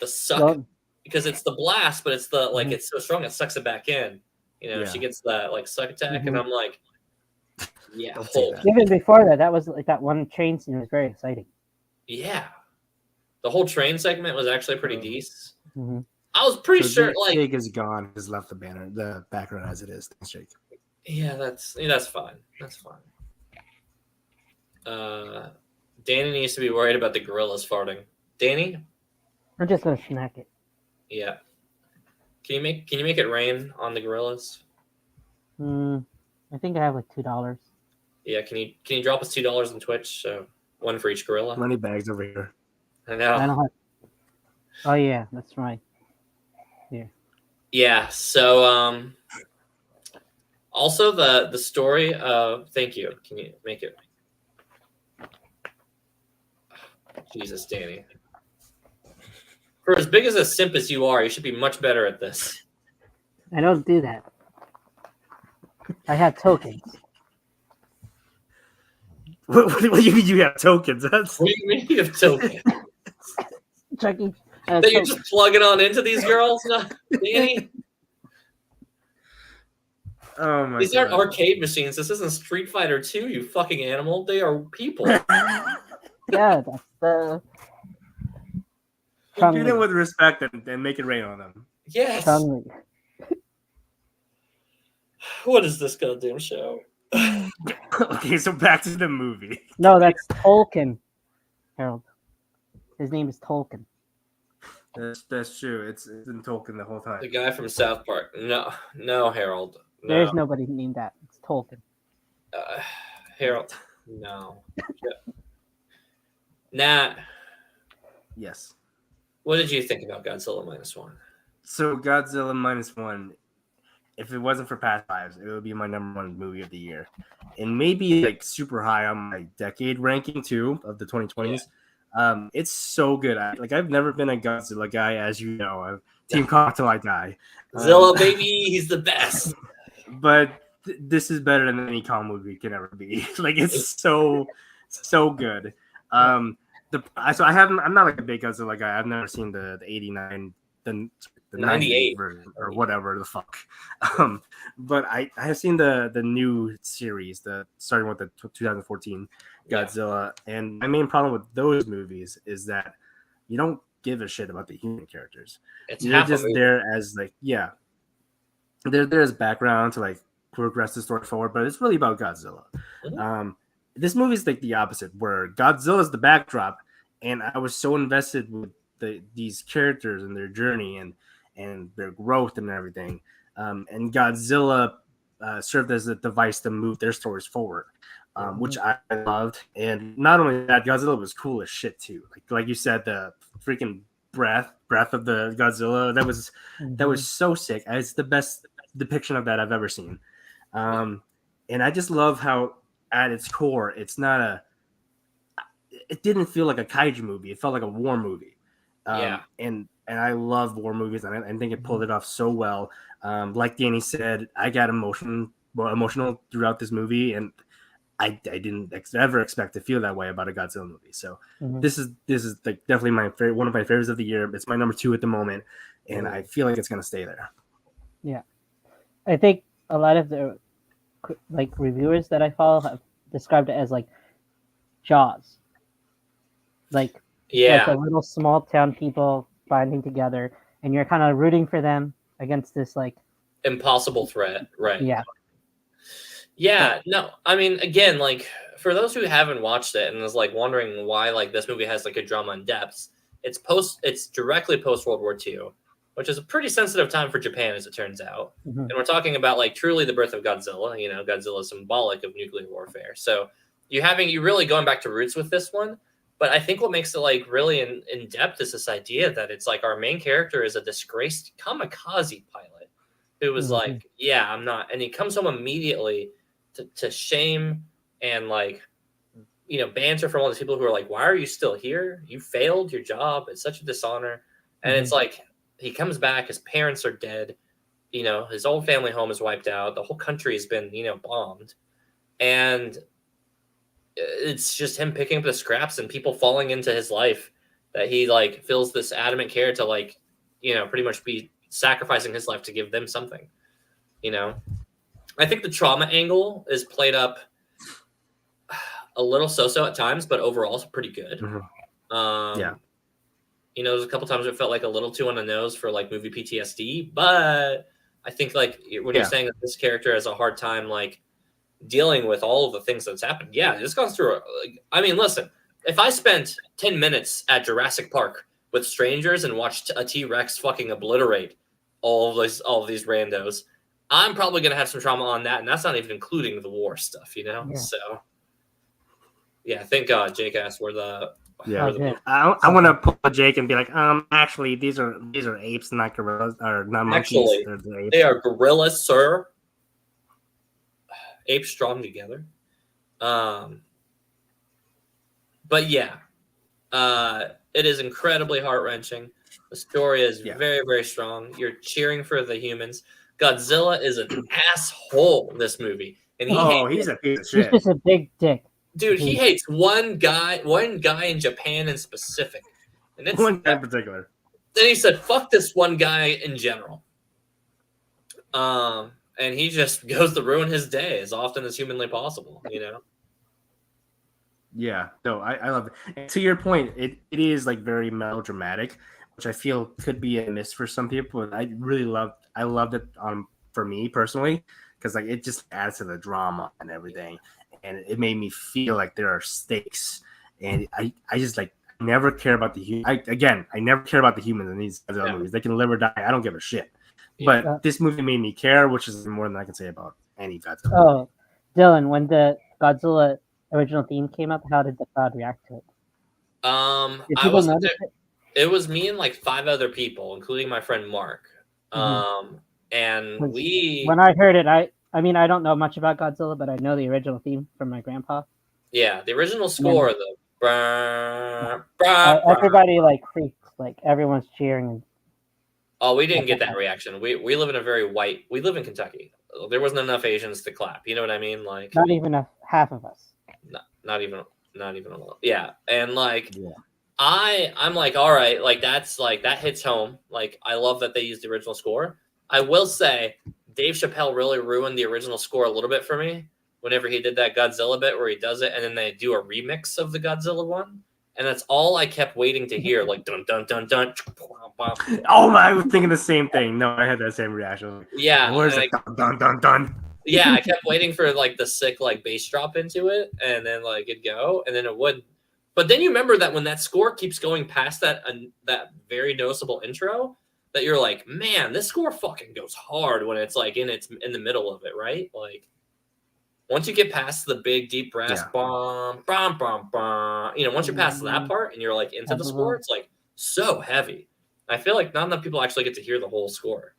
the suck Well, because it's the blast, but it's the like Mhm. it's so strong it sucks it back in. You know, Yeah. she gets that like suck attack, and Mhm. I'm like, yeah, Don't say hold- that. even before that, that was like that one train scene was very exciting. yeah. The whole train segment was actually pretty Mhm. decent. Mhm. I was pretty So sure, like, Jake is gone. Just left the banner, the background as it is. Thanks, Jake. yeah, that's fine. That's fine. Danny needs to be worried about the gorillas farting. Danny, I'm just gonna snack it. yeah. Can you make it rain on the gorillas? I think I have like $2. Yeah, can you drop us $2 on Twitch? So one for each gorilla. Money bags over here. I know. I don't have. Oh yeah, that's right. Yeah. So also the story of thank you. Can you make it? Jesus, Danny. For as big as a simp as you are, you should be much better at this. I don't do that. I have tokens. What do you mean you have tokens? That's What do you mean you have tokens? Chucky. That you're just plugging on into these girls, Danny? oh my These god. aren't arcade machines. This isn't Street Fighter 2, you fucking animal. They are people. Yeah, that's the. Treat them with respect and make it rain on them. Yes. Chun-Li. What is this goddamn show? Okay, so back to the movie. No, that's Tolkien, Harold. His name is Tolkien. That's true. It's been Tolkien the whole time. The guy from South Park. No, Harold. No. There's nobody named that. It's Tolkien. Harold. No. Nat, Yes. what did you think about Godzilla -1? So Godzilla -1, if it wasn't for Past Lives, it would be my #1 movie of the year, and maybe like super high on my decade ranking too of the 2020s. Yeah. It's so good. I've never been a Godzilla guy, as you know. I've Team Kong till I die. Zilla, baby, he's the best. But this is better than any Kong movie can ever be. Like it's so good. I'm not like a big Godzilla guy. I've never seen the 89 the 98 version or whatever the fuck. But I have seen the new series, starting with the 2014 Godzilla, and my main problem with those movies is that you don't give a shit about the human characters. You're just there as like they're there as background to like progress the story forward, but it's really about Godzilla. Mm-hmm. This movie is like the opposite, where Godzilla is the backdrop, and I was so invested with these characters and their journey and their growth and everything. And Godzilla served as a device to move their stories forward, which I loved. And not only that, Godzilla was cool as shit too. Like you said, the freaking breath of the Godzilla that was so sick. It's the best depiction of that I've ever seen. And I just love how at its core, it didn't feel like a kaiju movie. It felt like a war movie. And I love war movies, and I think it pulled it off so well. Like Danny said, I got emotional throughout this movie, and I didn't ever expect to feel that way about a Godzilla movie. So this is like definitely one of my favorites of the year. It's my #2 at the moment, and I feel like it's gonna stay there. Yeah, I think a lot of the like reviewers that I follow have described it as like Jaws, like the little small town people binding together, and you're kind of rooting for them against this like impossible threat, right? Yeah. No, I mean, again, like for those who haven't watched it and is like wondering why like this movie has like a drama in depth, it's directly post World War II, which is a pretty sensitive time for Japan, as it turns out. Mm-hmm. And we're talking about like truly the birth of Godzilla. You know, Godzilla is symbolic of nuclear warfare. So you really going back to roots with this one. But I think what makes it like really in depth is this idea that it's like our main character is a disgraced kamikaze pilot who was like, I'm not. And he comes home immediately to shame and like, you know, banter from all these people who are like, why are you still here? You failed your job. It's such a dishonor. And it's like, he comes back, his parents are dead. You know, his whole family home is wiped out. The whole country has been, you know, bombed. And it's just him picking up the scraps and people falling into his life that he like feels this adamant care to like, you know, pretty much be sacrificing his life to give them something, you know. I think the trauma angle is played up a little so-so at times, but overall it's pretty good. You know, there's a couple times it felt like a little too on the nose for like movie PTSD, but I think like when you're saying that this character has a hard time like dealing with all of the things that's happened, it's gone through. I mean, listen, if I spent 10 minutes at Jurassic Park with strangers and watched a T-Rex fucking obliterate all of these randos, I'm probably gonna have some trauma on that, and that's not even including the war stuff, you know. So thank God Jake asked where the I want to pull Jake and be like, actually, these are apes, not gorillas, or not monkeys. Actually, they are gorillas, sir. Apes strong together. But it is incredibly heart-wrenching. The story is Yeah. very, very strong. You're cheering for the humans. Godzilla is an asshole in this movie, and he's a piece of He's shit. just a big dick. dude. He hates one guy in Japan in specific, and it's One guy in particular. Then he said, "Fuck this one guy in general." And he just goes to ruin his day as often as humanly possible. You know. Yeah, no, I love it. And to your point, it is like very melodramatic, which I feel could be a miss for some people. But I loved it for me personally, because like it just adds to the drama and everything, and it made me feel like there are stakes. And I just like never care about I never care about the humans in these other movies. They can live or die. I don't give a shit. Yeah. But this movie made me care, which is more than I can say about any Godzilla. Oh, Dylan, when the Godzilla original theme came up, how did the crowd react to it? Did I people wasn't notice there. it? It was me and like 5 other people, including my friend Mark. And When I heard it, I mean, I don't know much about Godzilla, but I know the original theme from my grandpa. Yeah, the original score, everybody like freaked, like everyone's cheering. And oh, we didn't get that reaction. We live in a very white. We live in Kentucky. There wasn't enough Asians to clap. You know what I mean? Like not even half of us. Not even a little. Yeah, and like I'm like, all right, like that's like that hits home. Like I love that they used the original score. I will say Dave Chappelle really ruined the original score a little bit for me whenever he did that Godzilla bit where he does it and then they do a remix of the Godzilla one. And that's all I kept waiting to hear, like dun dun dun dun. Oh my! I was thinking the same thing. No, I had that same reaction. Yeah, where's it? Dun dun dun dun. Yeah, I kept waiting for like the sick like bass drop into it, and then like it'd go, and then it wouldn't. But then you remember that when that score keeps going past that that very noticeable intro, that you're like, man, this score fucking goes hard when it's like in the middle of it, right? Like. Once you get past the big deep brass bomb, you know, once you're past that part and you're like into the score, it's like so heavy. I feel like not enough people actually get to hear the whole score.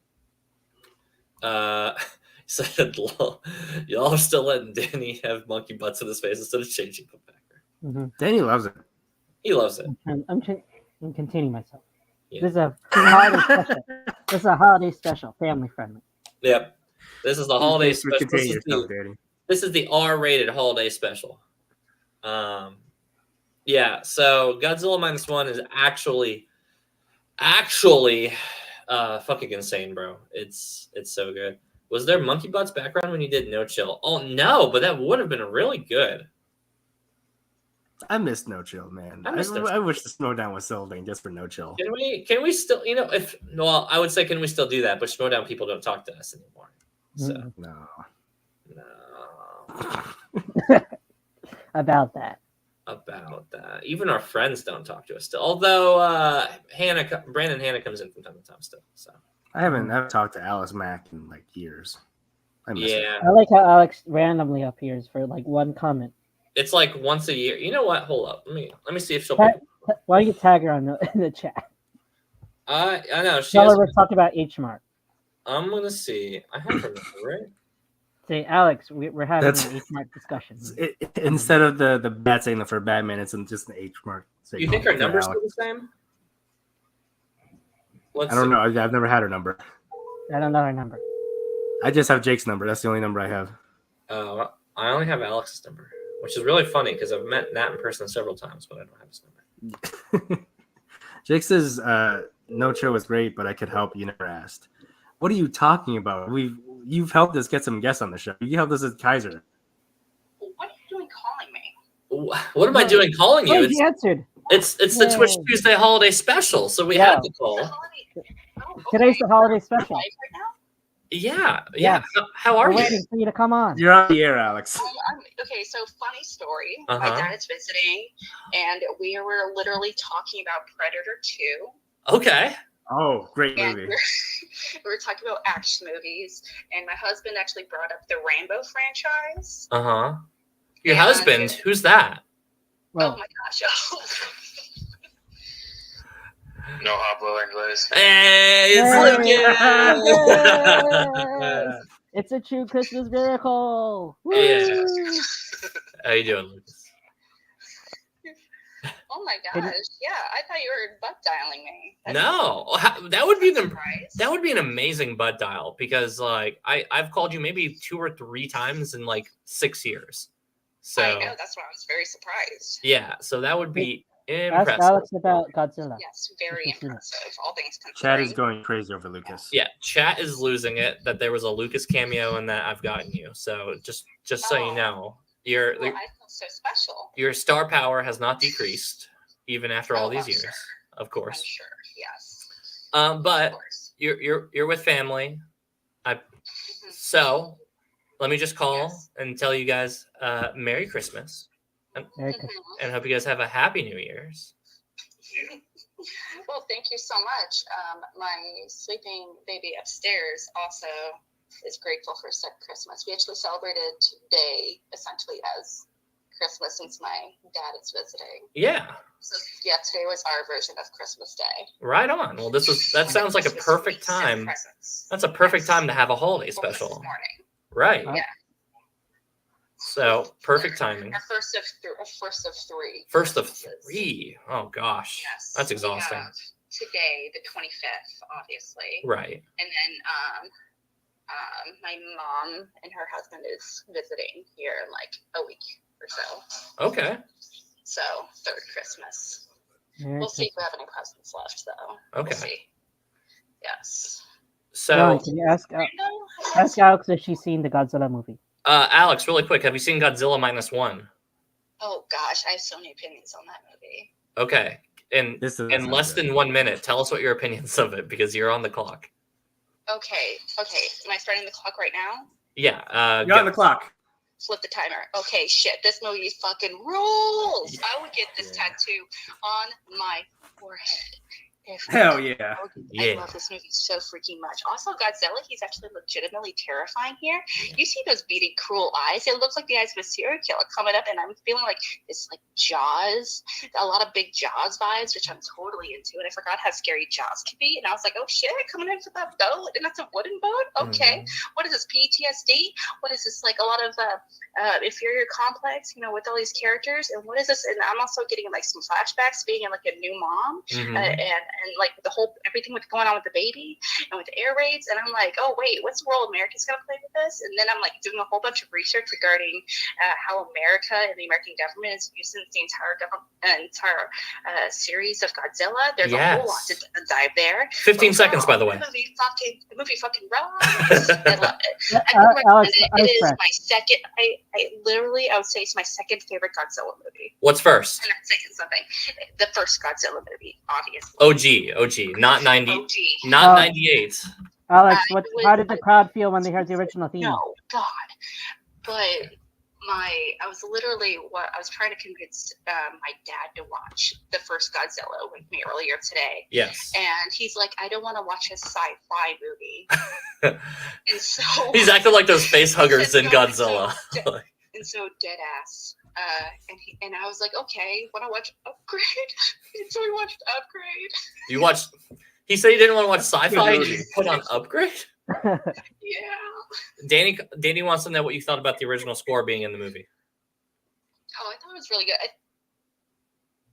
Said y'all are still letting Danny have monkey butts in his face instead of changing the background. Danny loves it. He loves it. I'm containing myself. Yeah. This is a holiday special. This is a holiday special, family friendly. Yep. This is the holiday special. Danny. This is the R-rated holiday special. Yeah, so Godzilla -1 is actually fucking insane, bro. It's so good. Was there monkey butts background when you did No Chill? Oh no, but that would have been really good. I missed No Chill, man. I wish the Snowdown was still thing just for No Chill. Can we still, you know, I would say can we still do that, but Snowdown people don't talk to us anymore. So No. About that. Even our friends don't talk to us still. Although Brandon Hannah comes in from time to time still. So I haven't talked to Alice Mack in like years. I like how Alex randomly appears for like one comment. It's like once a year. You know what? Hold up. Let me see if she'll. Why don't you tag her in the chat? I know. Tell her we're talking about H Mart. I'm gonna see. I have her number, right? Say, Alex, we're having an H Mart discussion. Instead of the bat saying for Batman, it's just an H Mart. You think her number's still the same? I don't know. I've never had her number. I don't know her number. I just have Jake's number. That's the only number I have. I only have Alex's number, which is really funny because I've met Nat in person several times, but I don't have his number. Jake says, "No Chill was great, but I could help. You never asked." What are you talking about? You've helped us get some guests on the show. You helped us at Kaiser. What are you doing calling me? What am I doing calling you? He answered. It's the Twitch Tuesday holiday special, so we had to call. Today's the holiday special. Right now? Yeah. Yes. How are We're you? waiting for you to come on. You're on the air, Alex. Okay, so funny story. My dad is visiting, and we were literally talking about Predator 2. Okay. Oh, great And movie. we were talking about action movies, and my husband actually brought up the Rambo franchise. Your husband? Who's that? Well, Oh my gosh. No hablo inglés. Hey, it's Lucas! It's a true Christmas miracle. Woo! Yeah. How you doing, Lucas? Oh Oh my gosh! Yeah, I thought you were butt dialing me. That would be an amazing butt dial because like I've called you maybe 2 or 3 times in like 6 years. So I know, that's why I was very surprised. Yeah, so that would be impressive. Ask Alex about Godzilla. Yes, very impressive. All things considered. Chat is going crazy over Lucas. Yeah, chat is losing it that there was a Lucas cameo and that I've gotten you. So just so you know, I feel so special. your star power has not decreased even after all these years. Sure. Of course. I'm sure. Yes. But you're with family. So let me just call and tell you guys Merry Christmas. And hope you guys have a Happy New Year's. Well, thank you so much. My sleeping baby upstairs also is grateful for Christmas. We actually celebrated today essentially as Christmas since my dad is visiting. Yeah. So yeah, today was our version of Christmas Day. Right on. Well, that sounds like a perfect time. That's a perfect time to have a holiday special. This morning. Right. Yeah. So perfect timing. Our first of 3. First of 3. Oh gosh. Yes. That's exhausting. Today, the 25th, obviously. Right. And then my mom and her husband is visiting here in like a week or so. Okay. So 3rd Christmas. We'll see if we have any presents left, though. Okay. We'll see. Yes. So can you ask Alex if she's seen the Godzilla movie? Alex, really quick, have you seen Godzilla -1? Oh gosh, I have so many opinions on that movie. Okay. In less than 1 minute, tell us what your opinions of it because you're on the clock. Okay. Am I starting the clock right now? Yeah. You're on the clock. Flip the timer. Okay, shit. This movie fucking rules. I would get this tattoo on my forehead. Hell yeah. I love this movie so freaking much. Also, Godzilla, he's actually legitimately terrifying here. You see those beady, cruel eyes. It looks like the eyes of a serial killer coming up, and I'm feeling like it's like Jaws. A lot of big Jaws vibes, which I'm totally into. And I forgot how scary Jaws could be. And I was like, oh shit, coming in for that boat. And that's a wooden boat? Okay. What is this, PTSD? What is this, like a lot of inferior complex, with all these characters? And what is this? And I'm also getting like some flashbacks being like a new mom. And like everything with going on with the baby and with the air raids. And I'm like, oh wait, what's the role America's going to play with this? And then I'm like doing a whole bunch of research regarding how America and the American government is using the entire series of Godzilla. There's a whole lot to dive there. 15 seconds, by the way. The movie fucking rocks. I love it. Alex, it is my second. I would say it's my second favorite Godzilla movie. What's first? And I'm saying something. The first Godzilla movie, obviously. OG, not 90, OG. not 98. Alex, how did the crowd feel when they heard the original theme? No, God. But I was trying to convince my dad to watch the first Godzilla with me earlier today. Yes. And he's like, I don't want to watch a sci-fi movie. And so he's acting like those face huggers in Godzilla. And so dead ass. And I was like, okay, want to watch Upgrade? And so we watched Upgrade. He said he didn't want to watch sci-fi. And you put on Upgrade? Yeah. Danny wants to know what you thought about the original score being in the movie. Oh, I thought it was really good.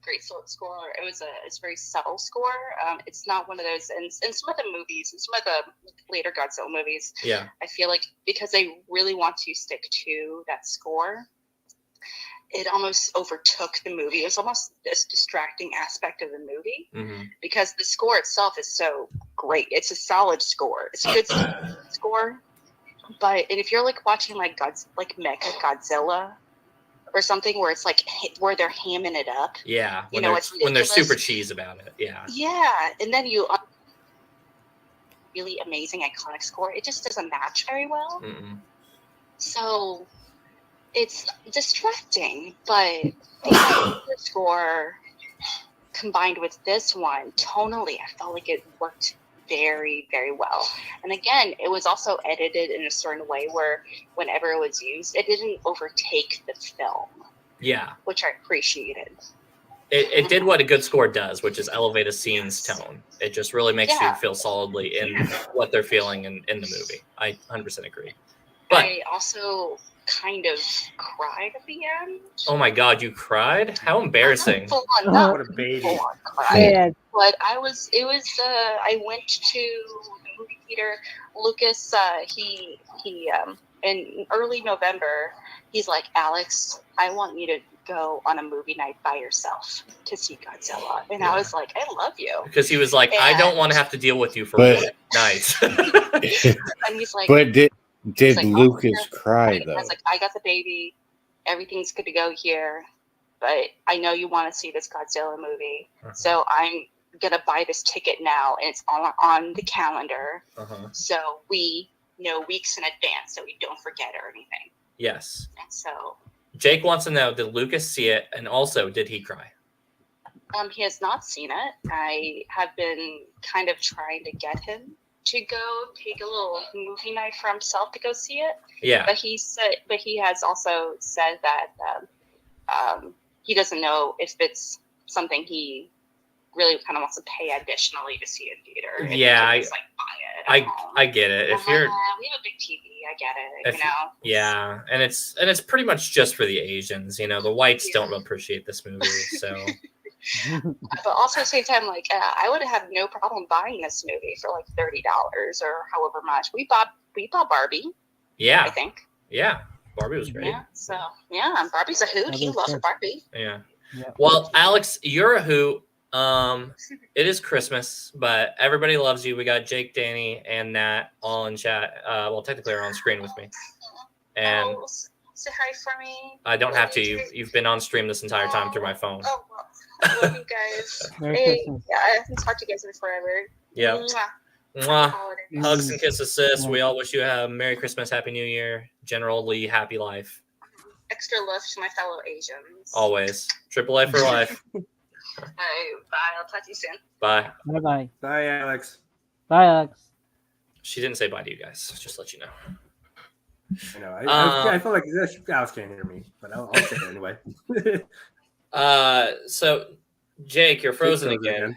Great score. It's a very subtle score. It's not one of those, and some of the movies, and some of the later Godzilla movies, I feel like because they really want to stick to that score, it almost overtook the movie. It was almost this distracting aspect of the movie because the score itself is so great. It's a solid score. It's a good score. But if you're like watching like Mecha Godzilla or something where it's like where they're hamming it up. Yeah. It's when they're super cheese about it. Yeah. Yeah. And then really amazing iconic score. It just doesn't match very well. So it's distracting, but the score combined with this one, tonally, I felt like it worked very, very well. And again, it was also edited in a certain way where whenever it was used, it didn't overtake the film. Yeah. Which I appreciated. It did what a good score does, which is elevate a scene's tone. It just really makes you feel solidly in what they're feeling in the movie. I 100% agree. But I also kind of cried at the end. oh my god, you cried? How embarrassing! Full on, not What a baby. full on cry. Yeah. But I went to the movie theater. Lucas, he in early November, he's like, Alex, I want you to go on a movie night by yourself to see Godzilla. And I was like, I love you. Because he was like, I don't want to have to deal with you for But- one night. And he's like, But did he's like, Lucas cry I though? was like, I got the baby. Everything's good to go here. But I know you want to see this Godzilla movie. So I'm going to buy this ticket now. And it's on the calendar. So we know weeks in advance so we don't forget or anything. Yes. And so Jake wants to know, did Lucas see it? And also, did he cry? he has not seen it. I have been kind of trying to get him to go take a little movie night for himself to go see it. Yeah. But he has also said that he doesn't know if it's something he really kind of wants to pay additionally to see in theater. Yeah, If he can just, buy it at home. I get it. If you're we have a big TV, I get it. yeah, and it's pretty much just for the Asians. You know, the whites don't appreciate this movie, so. But also at the same time, I would have no problem buying this movie for like $30 or however much. We bought Barbie. Yeah. I think. Yeah, Barbie was great. Yeah. So yeah, Barbie's a hoot. He loves a Barbie. Yeah. Yeah. Well, Alex, you're a hoot. It is Christmas, but everybody loves you. We got Jake, Danny, and Nat all in chat. Well, technically, they're on screen with me. And say hi for me. I don't have to. You've been on stream this entire time through my phone. Oh well, I love you guys. Merry Hey, Christmas. yeah, I haven't talked to you guys in forever. Yeah. Mwah. Mwah. Holidays. Hugs and kisses, sis. We all wish you a Merry Christmas, Happy New Year, generally happy life. Extra love to my fellow Asians. Always. Triple A for life. Bye. I'll talk to you soon. Bye. Bye bye. Bye, Alex. Bye, Alex. She didn't say bye to you guys. Just to let you know. I know. I feel like Alex can't hear me, but I'll say it anyway. So Jake, you're frozen again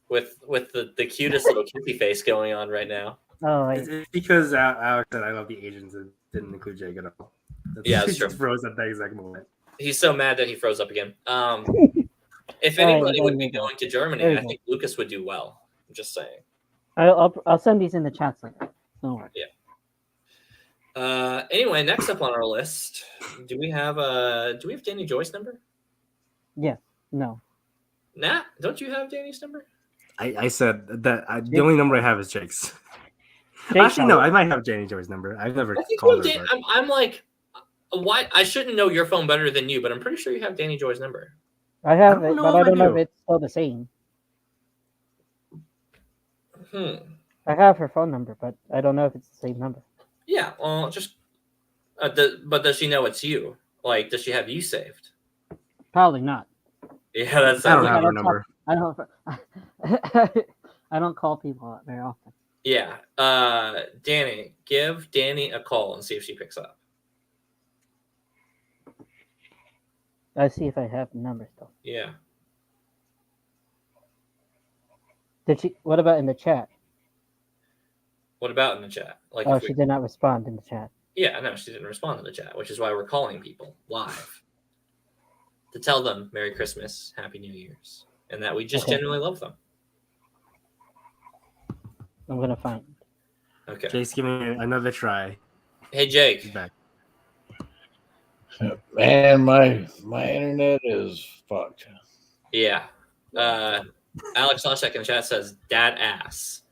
with the cutest little kissy face going on right now. Oh, It's because Alex said I love the Asians and didn't include Jake at all. Yeah, that's he true. just froze at that exact moment. He's so mad that he froze up again. If All right, anybody there would you be go. going to Germany, There you I go. think Lucas would do well. I'm just saying. I'll send these in the chat later. Don't worry. Anyway, next up on our list, do we have Danny Joy's number? No. Nat, don't you have Danny's number? I said that the only number I have is Jake's. Jake Actually, no, probably- I might have Danny Joy's number. I've never I think called you her. have I'm like, why? I shouldn't know your phone better than you, but I'm pretty sure you have Danny Joy's number. I have I don't it, know but if I I don't know do. if it's still the same. I have her phone number, but I don't know if it's the same number. Yeah, well, just. But does she know it's you? Like, does she have you saved? Probably not. Yeah, that's. I don't like, have her that's number. I don't. I don't call people very often. Yeah, Danny, give Danny a call and see if she picks up. I see if I have the number still. Yeah. Did she? What about in the chat? What about in the chat? Like, Oh, if we- she did not respond in the chat. yeah, no, she didn't respond to the chat, which is why we're calling people live to tell them Merry Christmas, Happy New Year's, and that we just Okay. genuinely love them. I'm gonna find. Okay. Jake's giving it another try. Hey, He's Jake. back. Man, my internet is fucked. Yeah. Alex Lashek in the chat says, "Dad ass."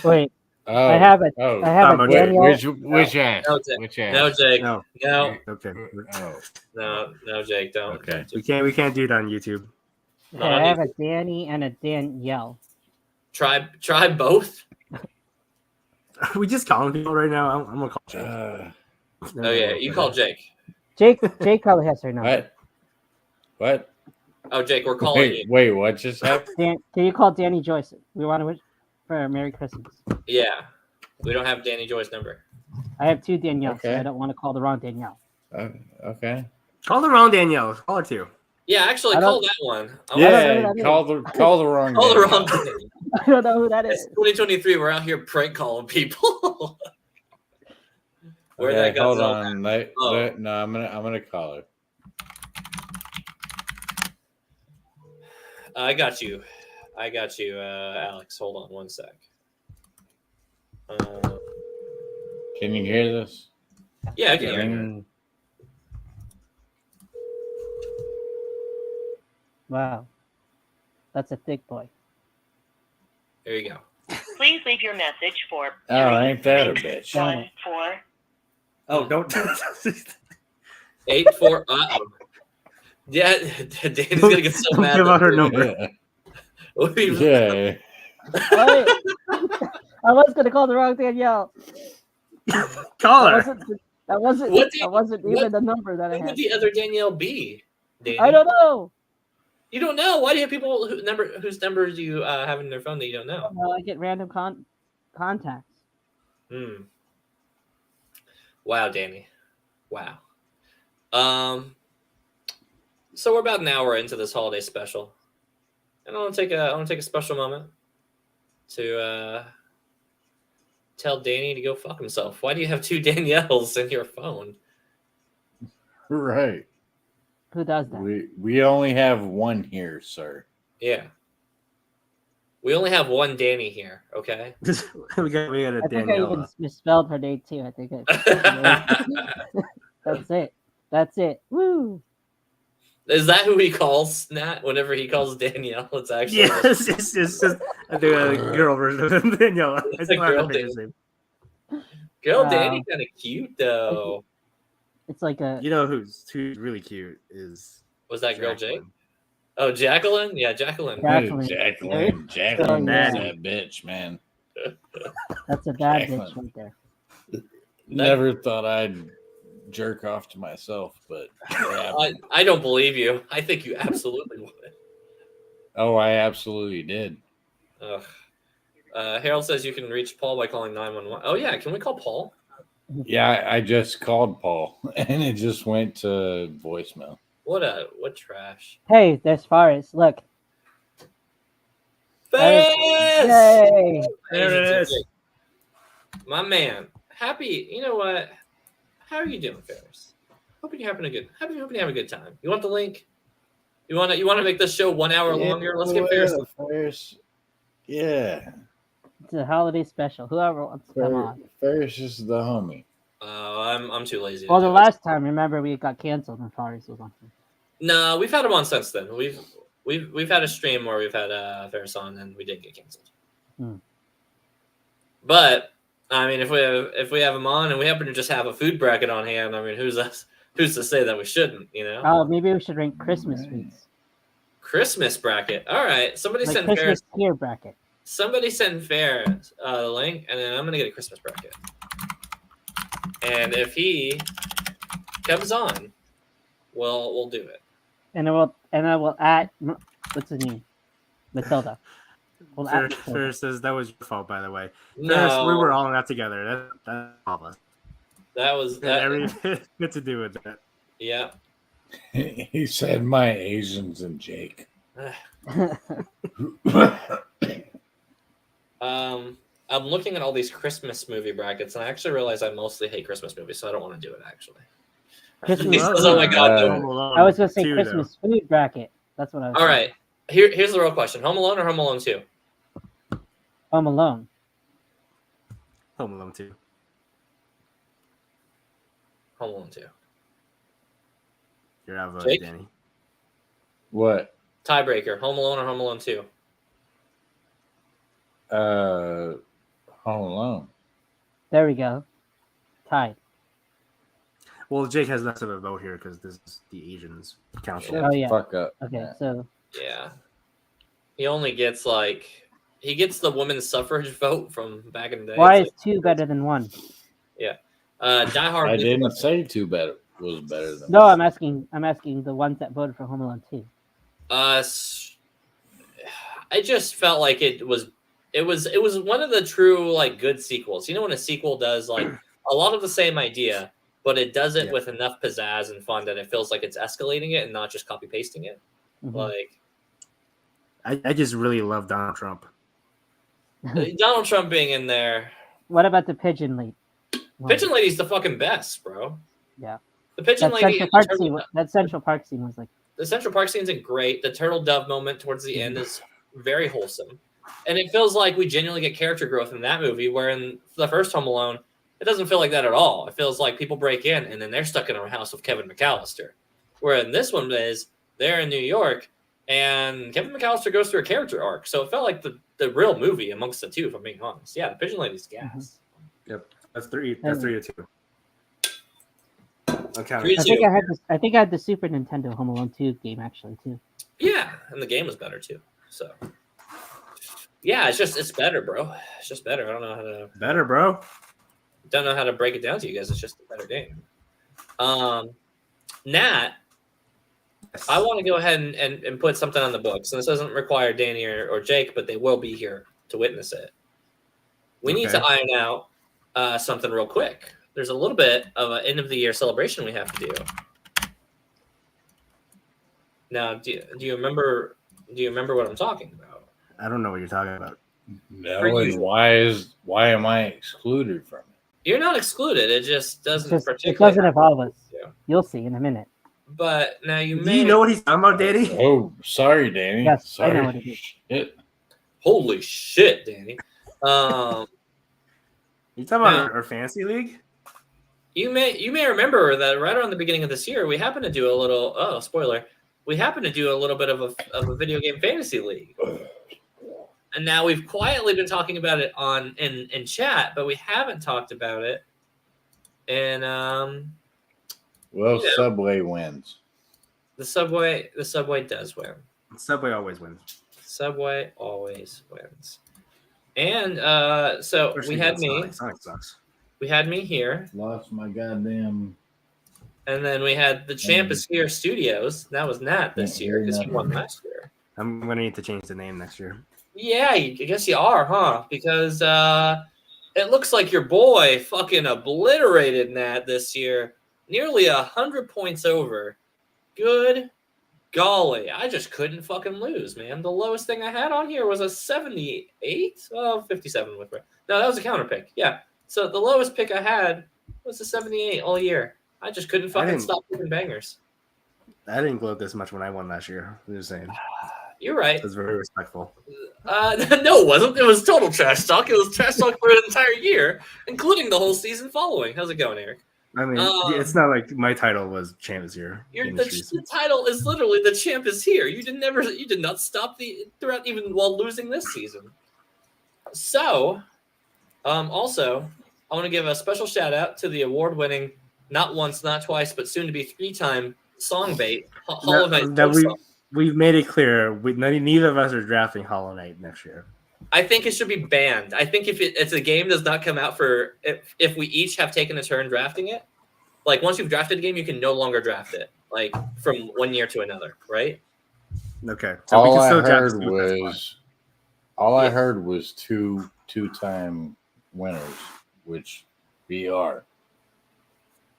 Wait, Oh, I have a. oh, I have a okay. Daniel. which ass? No, Jake. Which ass? No, Jake. No. No, Okay. Oh, no, Jake. Don't. Okay. We can't do it on YouTube. Okay, I have a Danny and a Danielle. Try both. We just calling people right now. I'm gonna call Jake. Oh yeah, you call Jake. Jake probably has her number. what? What? Oh, Jake, we're calling you. Wait, what just happened? Can you call Danny Joyce? We want to wish for a Merry Christmas. Yeah, we don't have Danny Joy's number. I have two Danielles. Okay. So I don't want to call the wrong Danielle. Okay. Call the wrong Danielle. Call her too. Yeah, actually, I call don't- that one. don't know Yeah, who that call the wrong. Call the name. wrong thing. I don't know who that It's is. 2023. We're out here prank calling people. Where'd Okay, that hold Godzilla on. Oh. No, I'm gonna call her. I got you, Alex. Hold on one sec. Can you hear this? Yeah, I can hear you. Ring. Wow, that's a thick boy. There you go. Please leave your message for Oh, ain't that a bitch? 814. Oh, don't. 84. Yeah, Danny's gonna get so Don't mad. give out her that- number. Yeah. Wait, I was gonna call the wrong Danielle. Call That her. Oh. wasn't. What That wasn't even the number that I Who would had. the other Danielle be? Danny? I don't know. You don't know. Why do you have people whose numbers do you have in their phone that you don't know? I get random contacts. Hmm. Wow, Danny. Wow. So we're about an hour into this holiday special, and I want to take a special moment to tell Danny to go fuck himself. Why do you have two Danielles in your phone? Right. Who does that? We only have one here, sir. Yeah. We only have one Danny here, okay? we got a I think I even Daniela. misspelled her name too. I think That's it. Woo! Is that who he calls Nat whenever he calls Danielle? It's actually Yes, it's just I think a girl version of Daniela. I It's a still have girl the picture's name. Girl Wow. Danny kind of cute though. It's like a You know who's really cute is Was that girl Jacqueline. Jake? Oh, Jacqueline? Yeah, Jacqueline. Jacqueline. Jacqueline Oh, was yeah. that bitch, man. that's a bad Jacqueline. bitch right there. Never thought I'd jerk off to myself, but yeah. I don't believe you. I think you absolutely would. Oh, I absolutely did. Ugh. Harold says you can reach Paul by calling 911. Oh yeah, can we call Paul? Yeah, I just called Paul, and it just went to voicemail. What trash. Hey, there's Forrest. Look. Fast! Yay! There it is. My man. Happy. You know what? How are you doing, Ferris? Hoping you're having a good time. You want the link? You want to make this show 1 hour longer? Let's get Ferris. Ferris. Yeah. It's a holiday special. Whoever wants to come on. Ferris is the homie. I'm too lazy. Well, to the do it. last time, remember, we got canceled and Forrest was on. No, we've had him on since then. We've had a stream where we've had Ferris on and we did get canceled. But I mean, if we have him on and we happen to just have a food bracket on hand, I mean, who's to say that we shouldn't? You know. Oh, maybe we should rank Christmas sweets. Christmas bracket. All right, somebody Like send Christmas Ferris. tier bracket. Somebody send Ferris the link, and then I'm gonna get a Christmas bracket. And if he comes on, we'll do it. And I will add what's his name? Matilda. We'll add Matilda. Ferris says that was your fault, by the way. No, Ferris, we were all in that together. That's all of us. that was Had that. everything to do with that. Yeah. He said my Asians and Jake. I'm looking at all these Christmas movie brackets, and I actually realize I mostly hate Christmas movies, so I don't want to do it. Actually, Christmas- He says, "Oh my god!" no. I was gonna say Christmas food bracket. That's what I was All saying. right, here's the real question: Home Alone or Home Alone 2? Home Alone. Home Alone 2. Home Alone 2. You're out, Jake? Danny. What? Tiebreaker: Home Alone or Home Alone 2? Home Alone. There we go. Tied. Well, Jake has less of a vote here because this is the Asians council. Oh, yeah. Fuck up. Okay, Yeah. so Yeah, he only gets the women's suffrage vote from back in the day. why It's is 2 better than 1? Die Hard? I didn't say two was better than. No, I'm asking the ones that voted for Home Alone 2. I just felt like it was one of the true good sequels. You know when a sequel does a lot of the same idea, but it does it with enough pizzazz and fun that it feels like it's escalating it and not just copy pasting it. Mhm. I just really love Donald Trump. Donald Trump being in there. What about the Pigeon Leap? Pigeon Lady's the fucking best, bro. Yeah. The Pigeon That Lady. Central Park scene was like. The Central Park scene's great. The turtle dove moment towards the end is very wholesome, and it feels like we genuinely get character growth in that movie. Where in the first Home Alone, it doesn't feel like that at all. It feels like people break in and then they're stuck in a house with Kevin McAllister. Where in this one is they're in New York and Kevin McAllister goes through a character arc. So it felt like the real movie amongst the two, if I'm being honest. Yeah, the Pigeon Lady's gas. Yep, that's 3 or 2. Okay. I think I had the Super Nintendo Home Alone 2 game actually too. Yeah, and the game was better too. So yeah, it's better, bro. It's just better. I don't know how to better, bro. Don't know how to break it down to you guys. It's just a better game. Nat, I want to go ahead and put something on the books. And this doesn't require Danny or Jake, but they will be here to witness it. We need to iron out something real quick. There's a little bit of an end of the year celebration we have to do. Now, do you remember what I'm talking about? I don't know what you're talking about. No, and why am I excluded from it? You're not excluded. It just doesn't it doesn't involve us. Yeah. You'll see in a minute. But now you Do you know what he's talking about, Danny? Oh, sorry, Danny. Yes, sorry. I know what it is. Shit. Holy shit, Danny. You talking about our fantasy league? You may remember that right around the beginning of this year, we happened to do a little spoiler. We happened to do a little bit of a video game fantasy league. And now we've quietly been talking about it in chat, but we haven't talked about it. And Subway wins. The Subway does win. Subway always wins. Subway always wins. And so we had me. Sonic sucks. We had me here. Lost my goddamn. And then we had the Champ is Here Studios. That was Nat this year because he won last year. I'm gonna need to change the name next year. Yeah, I guess you are, huh? Because it looks like your boy fucking obliterated Nat this year. Nearly 100 points over. Good golly. I just couldn't fucking lose, man. The lowest thing I had on here was a 78? Oh, 57 with me. No, that was a counter pick. Yeah. So the lowest pick I had was a 78 all year. I just couldn't fucking stop picking bangers. I didn't gloat this much when I won last year. I'm just saying. You're right. It was very respectful. No, it wasn't. It was total trash talk. It was trash talk for an entire year, including the whole season following. How's it going, Eric? I mean, it's not like my title was Champ is Here. The title is literally The Champ is Here. You did not stop throughout even while losing this season. So, also, I want to give a special shout out to the award-winning, not once, not twice, but soon to be 3-time Song Bait Hollow Knight. We've made it clear neither of us are drafting Hollow Knight next year. I think it should be banned. I think if a game does not come out if we each have taken a turn drafting it, like once you've drafted a game, you can no longer draft it, like from one year to another, right? Okay. So all I heard was two-time winners, which we are.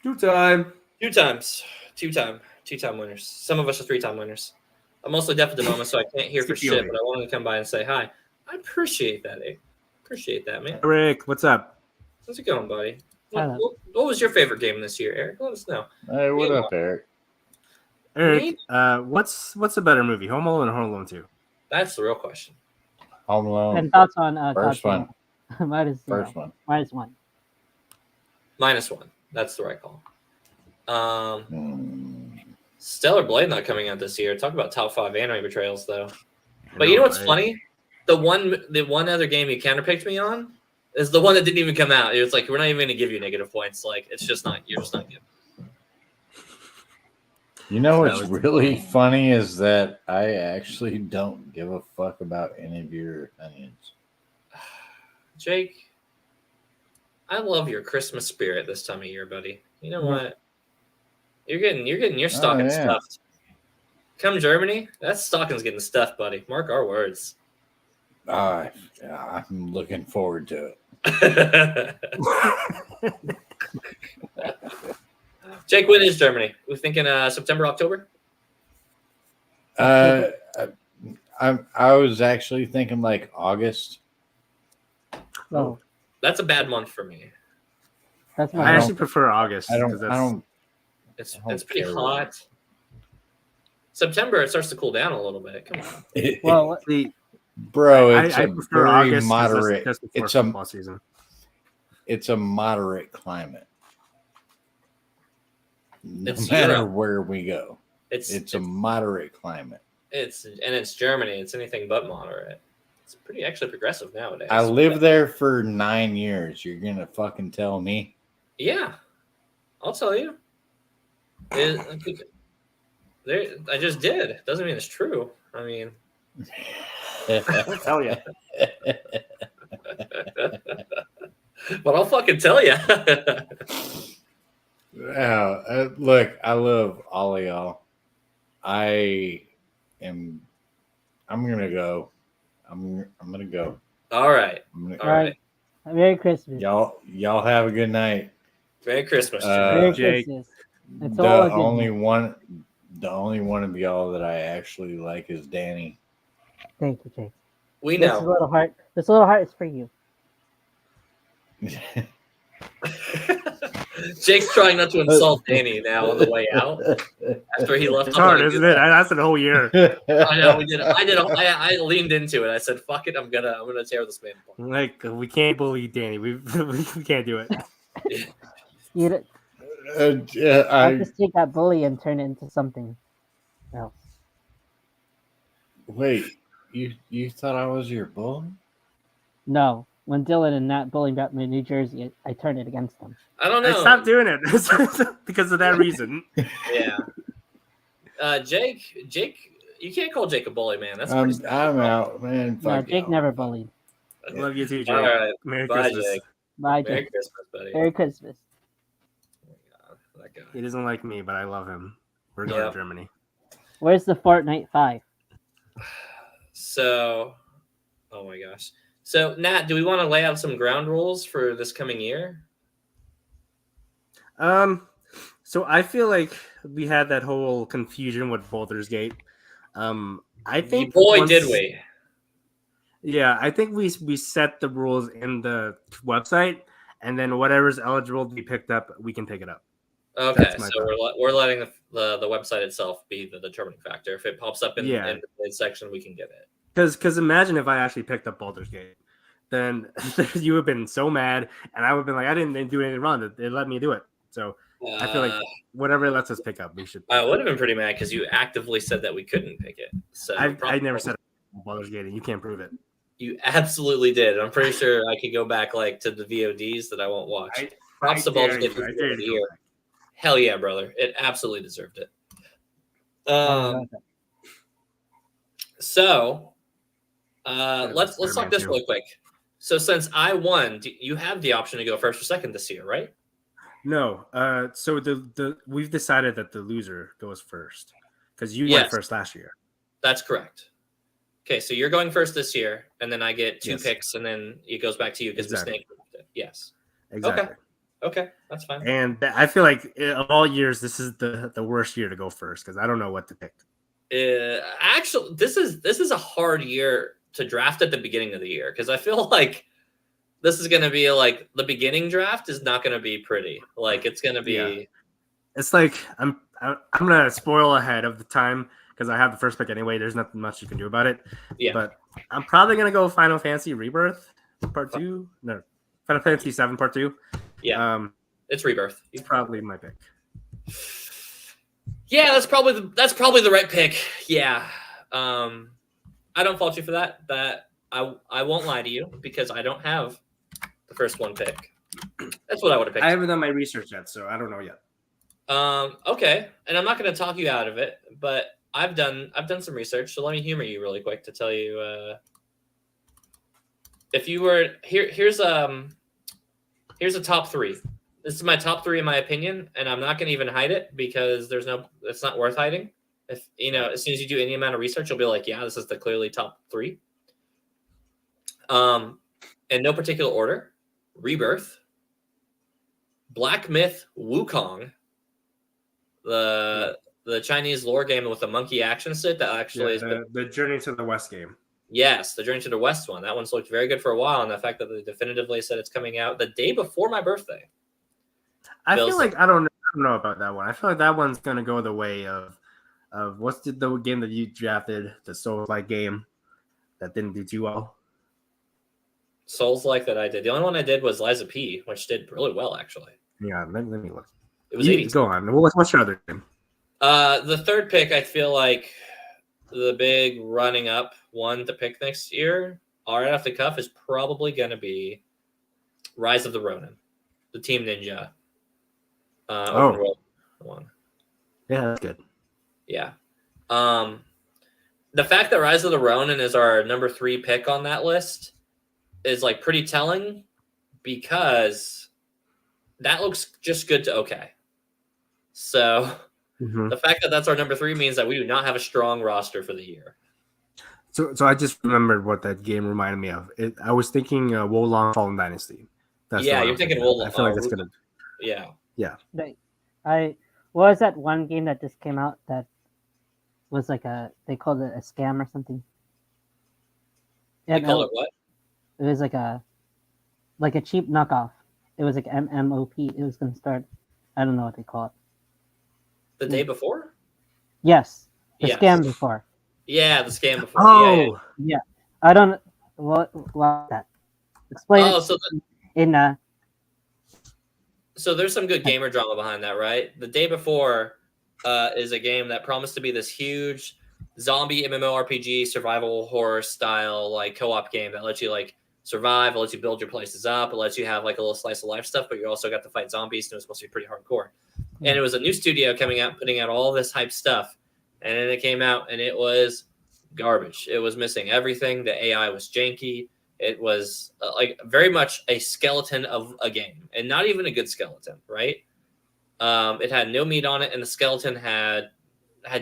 Two-time winners. Some of us are 3-time winners. I'm mostly deaf at the moment, so I can't hear for shit, but I wanted to come by and say hi. I appreciate that, Eric. Appreciate that, man. Rick, what's up? How's it going, buddy? What was your favorite game this year, Eric? Let us know. Hey, what up, Eric? Eric, what's a better movie, Home Alone or Home Alone 2? That's the real question. Home Alone. And thoughts on first one. First one. -1. -1. That's the right call. Stellar Blade not coming out this year. Talk about top 5 anime betrayals, though. But you know what's funny? The one other game you counterpicked me on is the one that didn't even come out. It was like, we're not even going to give you negative points. Like, you're just not good. You know what's really funny is that I actually don't give a fuck about any of your opinions. Jake, I love your Christmas spirit this time of year, buddy. You know what? You're getting your stocking stuffed. Come Germany, that stocking's getting stuffed, buddy. Mark our words. I'm looking forward to it. Jake, when is Germany? We're thinking September, October? I was actually thinking like August. Oh, that's a bad month for me. That's I my actually prefer August. I 'cause don't. It's I don't pretty care. hot. September it starts to cool down a little bit. Come on. Well, See, Bro, it's I a prefer very August 'cause moderate. that's before It's a football season. it's a moderate climate. No It's matter Europe. where we go, It's a moderate climate. It's Germany. It's anything but moderate. It's pretty actually progressive nowadays. I lived there for 9 years. You're gonna fucking tell me? Yeah, I'll tell you. I just did. Doesn't mean it's true. I mean, I'll tell you. but I'll fucking tell you. Look, I love all of y'all. I'm gonna go. I'm gonna go. All right. I'm gonna, All right. Merry Christmas. y'all have a good night. Merry Christmas, Merry Jake. Christmas. It's The all a good only night. one of y'all that I actually like is Danny. Thank you, Jake. We This know. little heart. This little heart is for you. Jake's trying not to insult Danny now on the way out after he left. It's hard, isn't it? I lasted a whole year. I know we did. I leaned into it. I said, "Fuck it, I'm gonna tear this man apart." Like we can't bully Danny. We can't do it. You I just take that bully and turn it into something else. wait. You thought I was your bull? No, when Dylan and Nat bullied Batman in New Jersey, I turned it against them. I don't I know. stopped doing it because of that reason. Yeah. Jake, you can't call Jake a bully, man. That's I'm pretty sad. out, man. No, Fuck Jake y'all. never bullied. Love you too, Jake. All right. Merry Bye, Christmas. Jake. Bye, Merry Jake. Christmas, buddy. Merry Christmas. Oh my God, that guy. He doesn't like me, but I love him. We're going Yep. to Germany. Where's the Fortnite 5? So, oh my gosh. So, Nat, do we want to lay out some ground rules for this coming year? So I feel like we had that whole confusion with Baldur's Gate. I think Boy, did we. Yeah, I think we set the rules in the website, and then whatever's eligible to be picked up, we can pick it up. Okay, That's my so we're letting the website itself be the determining factor. If it pops up in the mid section, we can get it. Because imagine if I actually picked up Baldur's Gate, then you would have been so mad, and I would have been like, I didn't do anything wrong. They let me do it. So I feel like whatever it lets us pick up, we should. I would have been pretty mad because you actively said that we couldn't pick it. So I never said Baldur's Gate, and you can't prove it. You absolutely did. I'm pretty sure I could go back like to the VODs that I won't watch. Props to Baldur's Gate for the year. Hell yeah, brother! It absolutely deserved it. So, let's talk this really quick. So, since I won, you have the option to go first or second this year, right? No. So we've decided that the loser goes first because you went first last year. That's correct. Okay, so you're going first this year, and then I get two picks, and then it goes back to you because Snake moved it. Yes. Exactly. Okay, that's fine. And I feel like of all years, this is the worst year to go first because I don't know what to pick. Actually, this is a hard year to draft at the beginning of the year because I feel like this is going to be like the beginning draft is not going to be pretty. Like it's going to be. Yeah. It's like I'm gonna spoil ahead of the time because I have the first pick anyway. There's nothing much you can do about it. Yeah. But I'm probably gonna go Final Fantasy Rebirth Part 2. No, Final Fantasy 7 Part 2. Yeah. It's Rebirth. It's probably my pick. Yeah, that's probably the right pick. Yeah. I don't fault you for that. That I won't lie to you because I don't have the first one pick. That's what I would have picked. I haven't done my research yet, so I don't know yet. Okay, and I'm not going to talk you out of it, but I've done some research, so let me humor you really quick to tell you if you were here's a top 3. This is my top 3 in my opinion, and I'm not going to even hide it because it's not worth hiding. If as soon as you do any amount of research, you'll be like, yeah, this is the clearly top 3. In no particular order: Rebirth, Black Myth Wukong, the Chinese lore game with the monkey action set that actually is the Journey to the West game. Yes, the Journey to the West one. That one's looked very good for a while, and the fact that they definitively said it's coming out the day before my birthday. I feel like I don't know about that one. I feel like that one's gonna go the way of what's the game that you drafted, the Souls-like game that didn't do too well. Souls-like that I did. The only one I did was Liza P, which did really well actually. Yeah, let me look. It was 82. Go on. What's your other game? The third pick, I feel like the big running up one to pick next year, right off the cuff, is probably going to be Rise of the Ronin, the Team Ninja. Open world one. Yeah, that's good. Yeah. The fact that Rise of the Ronin is our number 3 pick on that list is like pretty telling because that looks just good to okay. So the fact that that's our number 3 means that we do not have a strong roster for the year. So I just remembered what that game reminded me of. I was thinking Wolong Fallen Dynasty. That's you're thinking Wolong. I feel like that's gonna. Yeah. What was that one game that just came out that was like they called it a scam or something? They called it what? It was like a cheap knockoff. It was like MMOP. It was going to start. I don't know what they call it. The day before? Yes. The scam before. Yeah, the scam before. Oh, yeah. I don't. What that? Explain. Oh, it so there's some good gamer drama behind that, right? The day before is a game that promised to be this huge zombie MMORPG survival horror style like co-op game that lets you like survive, it lets you build your places up, it lets you have like a little slice of life stuff, but you also got to fight zombies, and it was supposed to be pretty hardcore. And it was a new studio coming out, putting out all this hype stuff, and then it came out and it was garbage. It was missing everything. The AI was janky. It was like very much a skeleton of a game, and not even a good skeleton, right? It had no meat on it, and the skeleton had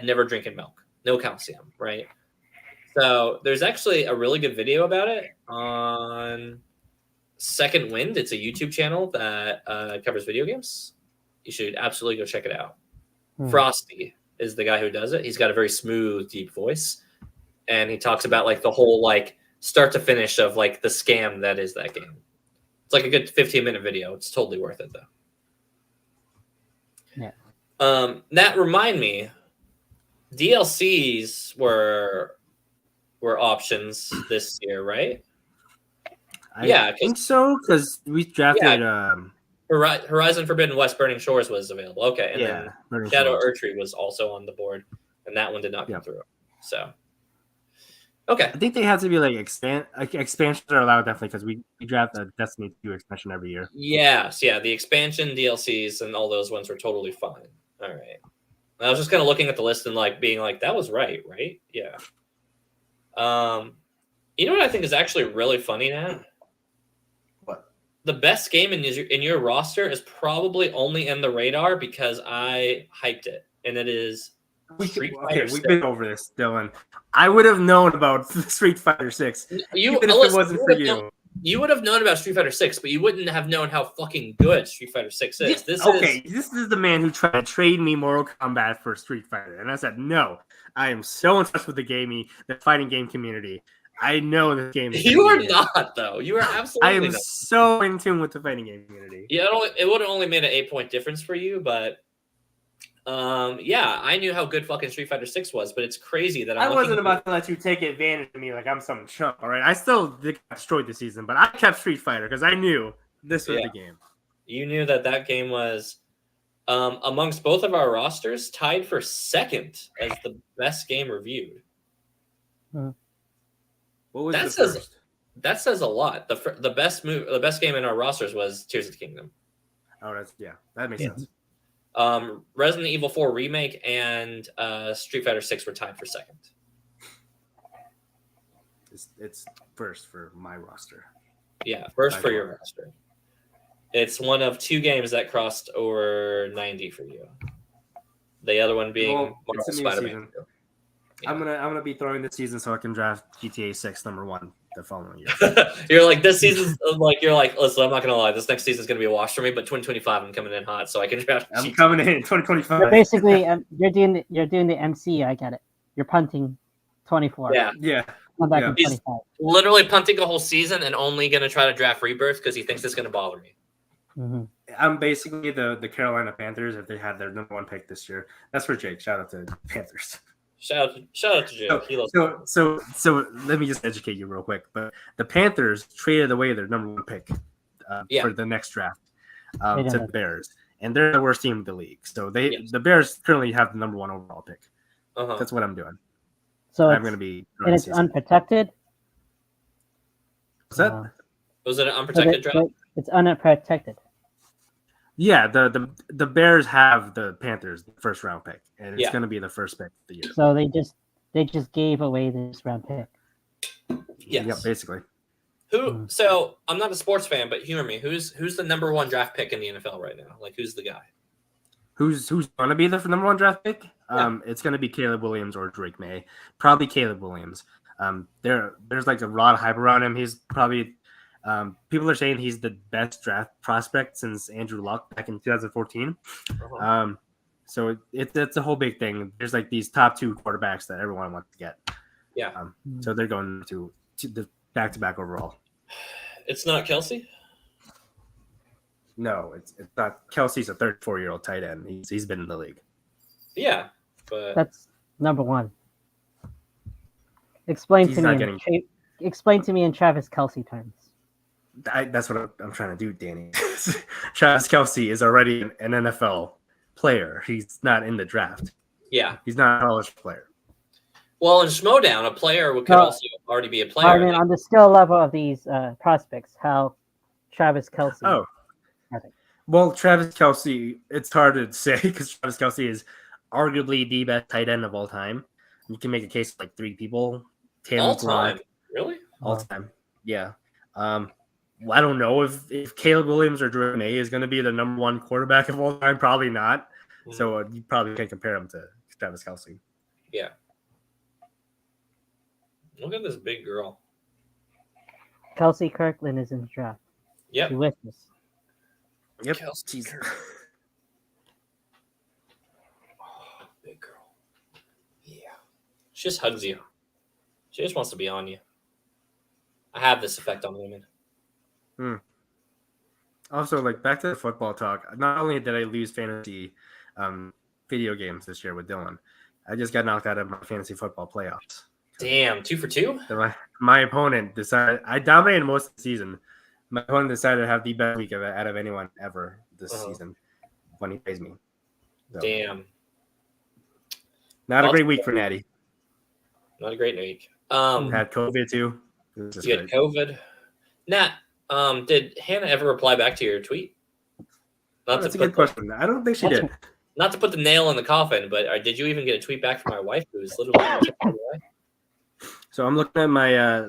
never drinking milk, no calcium, right? So there's actually a really good video about it on Second Wind. It's a YouTube channel that covers video games. You should absolutely go check it out. Frosty is the guy who does it. He's got a very smooth, deep voice, and he talks about like the whole like start to finish of like the scam that is that game. It's like a good 15-minute video. It's totally worth it though. Yeah. That remind me, DLCs were options this year, right? I think so because we drafted. Horizon Forbidden West Burning Shores was available. Okay, and then Shadow Erdtree was also on the board, and that one did not come through. So, okay, I think they have to be like expansions are allowed definitely because we draft a Destiny 2 expansion every year. Yes, yeah, the expansion DLCs and all those ones were totally fine. All right, I was just kind of looking at the list and like being like, that was right? Yeah. You know what I think is actually really funny now? What? The best game in your roster is probably only in the radar because I hyped it, and it is Street Fighter 6. We've been over this, Dylan. I would have known about Street Fighter 6 even if it wasn't for you. You would have known about Street Fighter 6, but you wouldn't have known how fucking good Street Fighter 6 is. This is the man who tried to trade me Mortal Kombat for Street Fighter, and I said no. I am so in touch with the fighting game community. I know this game. You are not, though. You are absolutely. I am so in tune with the fighting game community. Yeah, it would have only made an 8-point difference for you, but I knew how good fucking Street Fighter 6 was, but it's crazy that I wasn't about to let you take advantage of me like I'm some chump. All right, I still destroyed the season, but I kept Street Fighter because I knew this was the game. You knew that game was. Amongst both of our rosters, tied for second as the best game reviewed. What was the first? That says a lot. The best game in our rosters was Tears of the Kingdom. Oh, that makes sense. Resident Evil 4 Remake and Street Fighter 6 were tied for second. It's first for my roster. Yeah, first for your roster. It's one of 2 games that crossed over 90 for you. The other one being Marvel Spider-Man. Yeah. I'm gonna be throwing this season so I can draft GTA 6 #1 the following year. You're like, this season's like, listen, I'm not gonna lie, this next season's gonna be a wash for me, but 2025 I'm coming in hot, so I can draft. I'm coming in 2025. But basically, you're doing the MC. I get it. You're punting 24. Yeah. Come back in 25. Literally punting a whole season and only gonna try to draft Rebirth because he thinks it's gonna bother me. Mhm. I'm basically the Carolina Panthers if they had their number 1 pick this year. That's for Jake. Shout out to Panthers. Shout out to Jake. He loves So let me just educate you real quick. But the Panthers traded away their number 1 pick for the next draft to the Bears, and they're the worst team in the league. So the Bears currently have the number 1 overall pick. That's what I'm doing. So I'm going to be. And it's unprotected. What's that? Was it an unprotected draft? It's unprotected. Yeah, the Bears have the Panthers the first round pick, and it's going to be the first pick of the year. So they just gave away this round pick. Yes. Yeah, basically. So I'm not a sports fan, but humor me. Who's the number 1 draft pick in the NFL right now? Like, who's the guy? Who's going to be the number 1 draft pick? It's going to be Caleb Williams or Drake May. Probably Caleb Williams. There's like a lot of hype around him. He's probably people are saying he's the best draft prospect since Andrew Luck back in 2014. So it's a whole big thing. There's like these top 2 quarterbacks that everyone wants to get. Yeah. So they're going to the back-to-back overall. It's not Kelsey? No, it's not. Kelsey's a 34-year-old tight end. He's been in the league. Yeah, but that's number 1. Explain to me in Travis Kelsey terms. That's what I'm trying to do, Danny. Travis Kelsey is already an NFL player. He's not in the draft. Yeah. He's not a college player. Well, in Schmodown, a player could also already be a player. I mean, on the skill level of these prospects, how Travis Kelsey. Oh. Well, Travis Kelsey, it's hard to say because Travis Kelsey is arguably the best tight end of all time. You can make a case like 3 people. Tim all time? Really? All time. Yeah. I don't know if Caleb Williams or Drake May is going to be the number 1 quarterback of all time. Probably not. So you probably can't compare him to Travis Kelsey. Yeah. Look at this big girl. Kelsey Kirkland is in the draft. Yep. You witness. Yep. Kelsey Kirkland. Oh, big girl. Yeah. She just hugs you. She just wants to be on you. I have this effect on women. Also, like back to the football talk. Not only did I lose fantasy video games this year with Dylan, I just got knocked out of my fantasy football playoffs. Damn, 2 for 2? My opponent decided I dominated most of the season. My opponent decided to have the best week out of anyone ever this season when he plays me. So, damn. Not a great week for Natty. Not a great week. Had COVID too. You had COVID. Nat, did Hannah ever reply back to your tweet? That's a good question. I don't think she did. Not to put the nail in the coffin, but did you even get a tweet back from my wife who is literally away? So I'm looking at my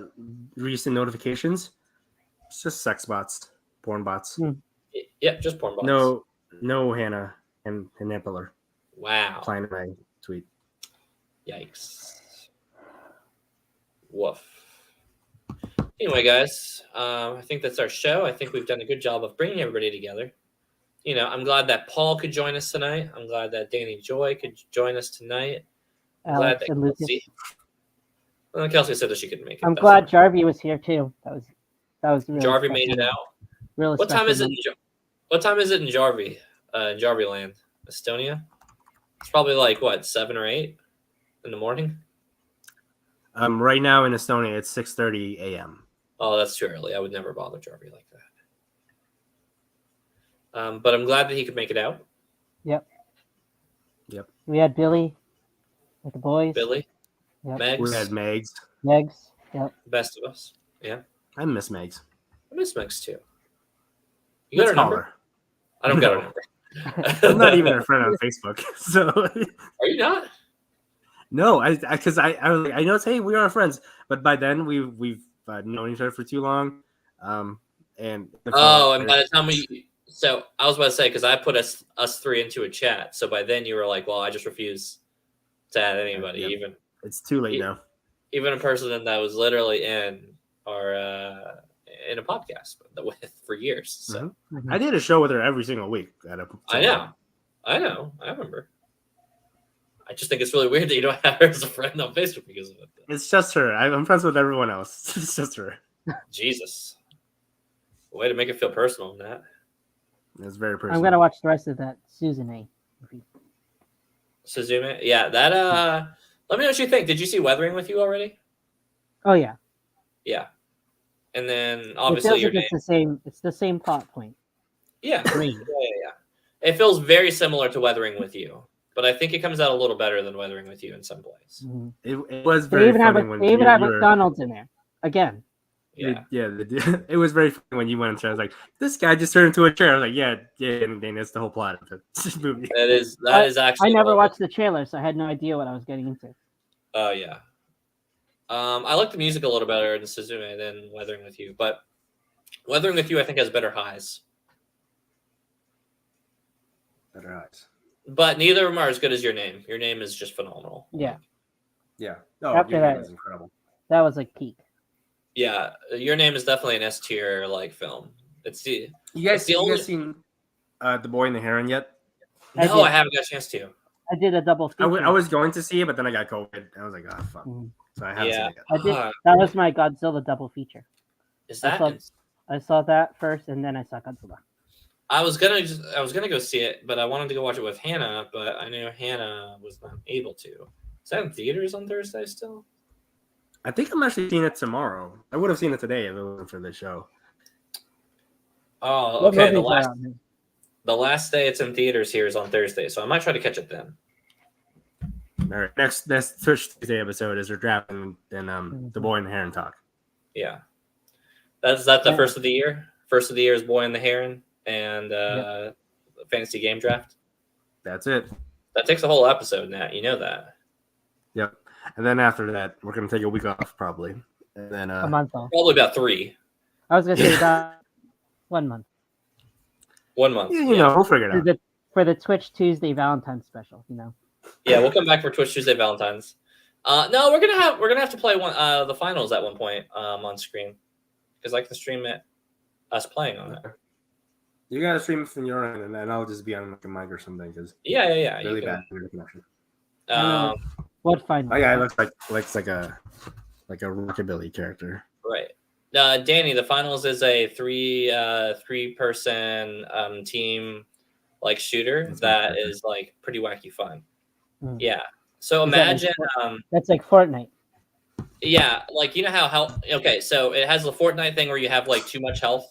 recent notifications. It's just sex bots, porn bots. Yep, just porn bots. No Hannah and Nippler. Wow. Replying to my tweet. Yikes. Woof. Anyway, guys, I think that's our show. I think we've done a good job of bringing everybody together. You know, I'm glad that Paul could join us tonight. I'm glad that Danny Joy could join us tonight. I'm glad that Kelsey. Well, Kelsey said that she couldn't make it. I'm glad Jarvie was here too. That was really Jarvie made it out. Really what time is it? What time is it in Jarvie? Jarvie land, Estonia. It's probably like what, 7 or 8 in the morning. Right now in Estonia, it's 6:30 a.m. Oh, that's too early. I would never bother Jarvie like that. But I'm glad that he could make it out. Yep. We had Billy with the boys. Billy. Yep. Megs. We had Megs. Yep. Best of us. Yeah. I miss Megs. I miss Megs too. You got her number? I don't got her number. I'm not even her friend on Facebook. So. Are you not? No, because I was like, I know it's hey, we are friends, but by then we've known each other for too long, and and by the time so I was about to say because I put us 3 into a chat, so by then you were like, well, I just refuse to add anybody, even it's too late now. Even a person that was literally in our in a podcast with for years. So I did a show with her every single week. I know, I remember. I just think it's really weird that you don't have her as a friend on Facebook because of it. It's just her. I'm friends with everyone else. It's just her. Jesus. Way to make it feel personal, Nat. It's very personal. I'm gonna watch the rest of that Suzume movie. Suzume, yeah. That let me know what you think. Did you see Weathering with You already? Oh yeah, Yeah. And then it obviously feels your like name. it's the same. It's the same plot point. Yeah. Green. Yeah. It feels very similar to Weathering with You, but I think it comes out a little better than Weathering with You in some places. Mhm. It was They very even have funny when they even you have were. McDonald's in there again. Yeah. It was very funny when you went and said, I was like, this guy just turned into a chair. I was like, yeah, and that's the whole plot of the movie. That is actually. I never watched the trailer, so I had no idea what I was getting into. Oh yeah. I like the music a little better in Suzume than Weathering with You, but Weathering with You I think has better highs. Better eyes. But neither of them are as good as Your Name. Your Name is just phenomenal. Yeah. Yeah. Oh, After your that- name is incredible. That was like peak. Yeah, Your Name is definitely an S tier like film. It's the You guys, It's the you only- guys seen The Boy and the Heron yet? no, I haven't got a chance to. I did a double feature. I was going to see it, but then I got COVID. I was like, oh fuck. Mhm. So I haven't Yeah. seen it yet. I did. That was my Godzilla double feature. Is I that? saw- I saw that first, and then I saw Godzilla. I was gonna go see it, but I wanted to go watch it with Hannah, but I knew Hannah was not able to. Is that in theaters on Thursday still? I think I'm actually seeing it tomorrow. I would have seen it today if it wasn't for the show. Oh, What okay. movies are out there? The last day it's in theaters here is on Thursday, so I might try to catch it then. All right, next Twitch Tuesday episode is our draft and then The Boy and the Heron talk. Yeah, that's the Yeah. first of the year. First of the year is Boy and the Heron and fantasy game draft. That's it. That takes a whole episode, Nat. You know that. Yep. And then after that, we're gonna take a week off probably. And then A month off. Probably about 3. I was gonna say about 1 month 1 month. you know, we'll figure it out. for the Twitch Tuesday Valentine's special. You know. Yeah, we'll come back for Twitch Tuesday Valentine's. No, we're gonna have to play the finals at one point on screen because I can stream it us playing on it. You gotta stream it from your end, and then I'll just be on like a mic or something because Yeah. really you bad can, internet connection. What final? My guy looks like a rockabilly character. right. Danny, the finals is a three person team like shooter that is like pretty wacky fun. Hmm. Yeah. So Is that imagine That's like Fortnite. yeah, like you know how health okay, so it has the Fortnite thing where you have like too much health,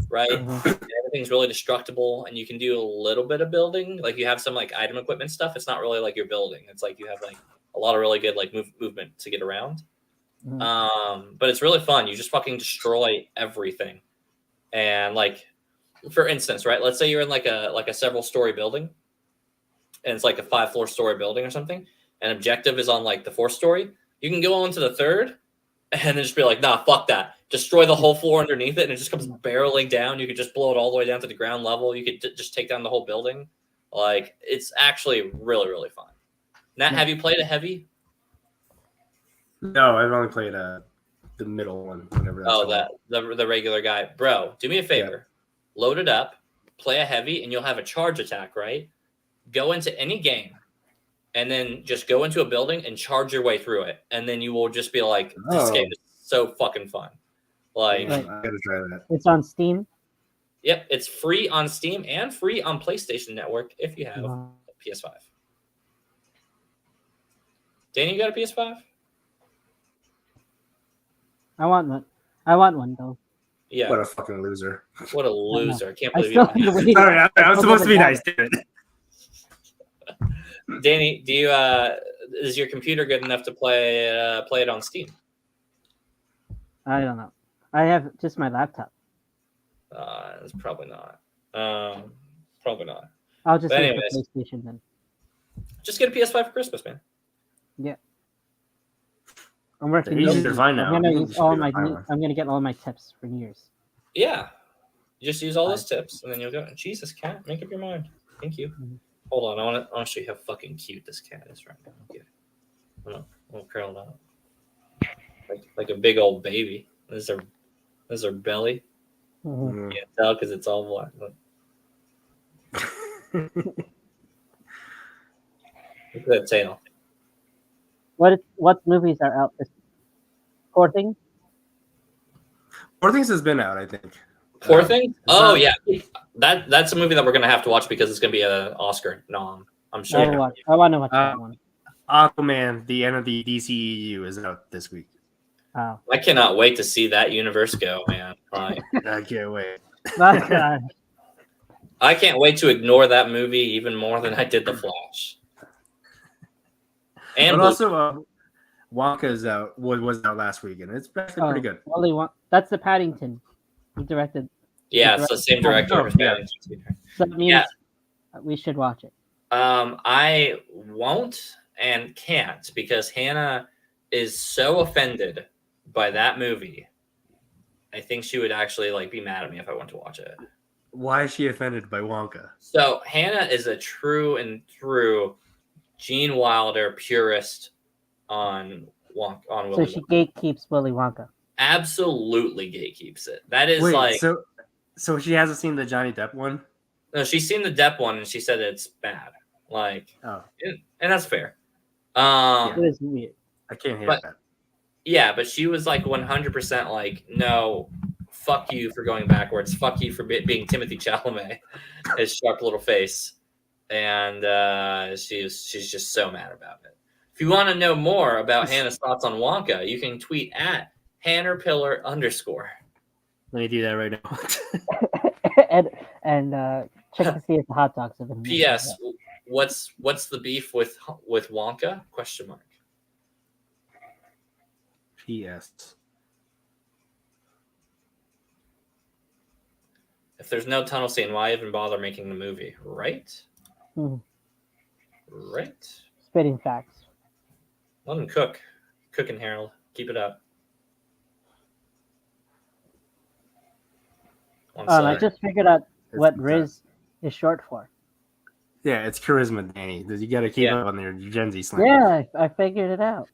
right? Mhm. And everything's really destructible and you can do a little bit of building. Like you have some like item equipment stuff. It's not really like you're building. It's like you have like a lot of really good like movement to get around. Mhm. But it's really fun. You just fucking destroy everything. And like for instance, right? Let's say you're in like a several story building and it's like a 5-floor story building or something. And objective is on like the 4th story. You can go on to the 3rd and then just be like, nah, fuck that. Destroy the whole floor underneath it and it just comes barreling down. You could just blow it all the way down to the ground level. You could just take down the whole building. Like it's actually really, really fun. Nat, have you played a heavy? No, I've only played the middle one. Whatever. That's called. The regular guy. Bro, do me a favor. Load it up, play a heavy, and you'll have a charge attack, right? Go into any game, and then just go into a building and charge your way through it. And then you will just be like, this game is so fucking fun. Like, I gotta try that. It's on Steam. yep, it's free on Steam and free on PlayStation Network if you have Wow. a PS5. Danny, you got a PS5? I want one. I want one though. Yeah. What a fucking loser. What a loser. I can't I believe still you. need to wait. Sorry, I was still supposed to be haven't nice, dude. Danny, do you is your computer good enough to play it on Steam? I don't know. I have just my laptop. It's probably not. Probably not. I'll just But use anyways. the PlayStation then. Just get a PS5 for Christmas, man. I'm working. They're easy New to find now. I'm gonna You use just all do my. the fine one. I'm gonna get all my tips for New Year's. Yeah. You just use all those tips, and then you'll go. Jesus, cat, make up your mind. Thank you. Mhm. Hold on, I want to show you how fucking cute this cat is right now. Get it. I'm curled up, like a big old baby. This is her belly. Mhm. Mm. Can't tell because it's all black. Look at that tail. What movies are out this? Poor Things. Poor Things has been out, I think. Poor Things? Oh, that- yeah. That's a movie that we're going to have to watch because it's going to be an Oscar nom. I'm I sure. want to watch that one. Aquaman, the end of the DCEU is out this week. Oh. I cannot wait to see that universe go, man. Like, I can't wait. My God. I can't wait to ignore that movie even more than I did The Flash. And But also, Wonka's out was out last week, and it's actually pretty good. That's the Paddington. He directed. yeah, it's the same director. Yeah. So that means we should watch it. I won't and can't because Hannah is so offended by that movie. I think she would actually like be mad at me if I went to watch it. Why is she offended by Wonka? So Hannah is a true and true Gene Wilder purist on Willy So she gatekeeps Willy Wonka. Absolutely gatekeeps it. That is so she hasn't seen the Johnny Depp one? No, she's seen the Depp one and she said it's bad. Like, and that's fair. It is weird. I can't hear that. Yeah, but she was like 100% like, no, fuck you for going backwards. Fuck you for being Timothy Chalamet, his sharp little face. And she's just so mad about it. If you want to know more about Hannah's thoughts on Wonka, you can tweet at @HannahPillar_. Let me do that right and now. check to see if the hot dogs have been. P.S. What's the beef with Wonka? ? P.S. If there's no tunnel scene, why even bother making the movie? Right? Right? Spitting facts. Let him cook. Cooking, Harold. Keep it up. I just figured out what Riz is short for. Yeah, it's charisma, Danny. You got to keep up on your Gen Z slang. Yeah, I figured it out.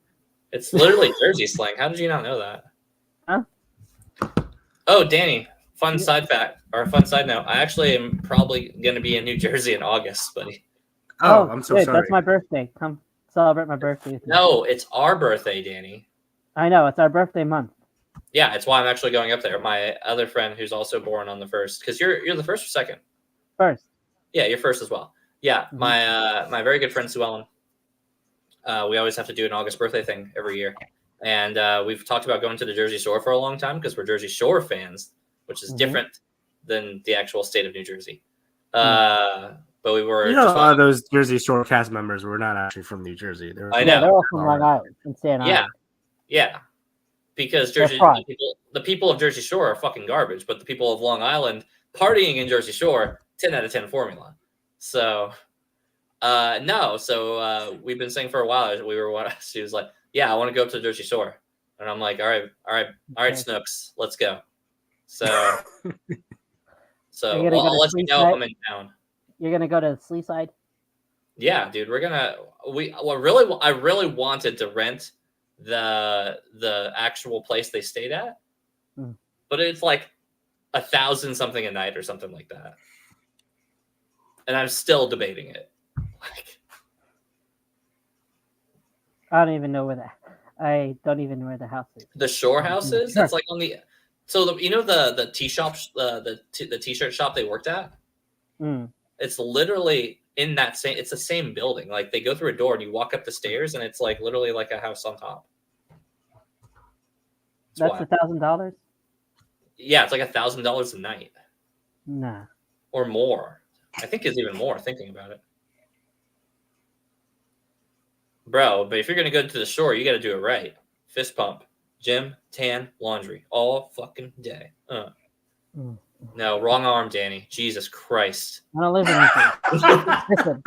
It's literally Jersey slang. How did you not know that? Huh? Oh, Danny, fun side fact or fun side note. I actually am probably going to be in New Jersey in August, buddy. Oh, I'm so sorry. That's my birthday. Come celebrate my birthday with me. No, it's our birthday, Danny. I know. It's our birthday month. Yeah, it's why I'm actually going up there. My other friend who's also born on the 1st, because you're the first or second? First. Yeah, you're first as well. Yeah, my very good friend Sue Ellen. We always have to do an August birthday thing every year. And we've talked about going to the Jersey Shore for a long time because we're Jersey Shore fans, which is different than the actual state of New Jersey. But we were... a lot of those Jersey Shore cast members were not actually from New Jersey. I know. Yeah, they're all from Long Island and Staten Island. Yeah. Because the people of Jersey Shore are fucking garbage, but the people of Long Island partying in Jersey Shore, 10 out of 10 formula. So... we've been saying for a while. She was like, "Yeah, I want to go up to the Jersey Shore," and I'm like, "All right, Snooks, let's go." So, I'll let you know if I'm in town. You're gonna go to the Sleeside? Yeah, dude, I really wanted to rent the actual place they stayed at, but it's like 1,000 something a night or something like that, and I'm still debating it. I don't even know where the house is. The Shore House is? It's like on the the tea shop, the t-shirt shop they worked at. It's literally in that same. It's the same building. Like they go through a door and you walk up the stairs, and it's like literally like a house on top. That's $1,000. Yeah, it's like $1,000 a night. Nah. Or more. I think it's even more. Thinking about it. Bro, but if you're going to go to the shore, you got to do it right. Fist pump, gym, tan, laundry, all fucking day. No, wrong arm, Danny. Jesus Christ. I don't live in Listen.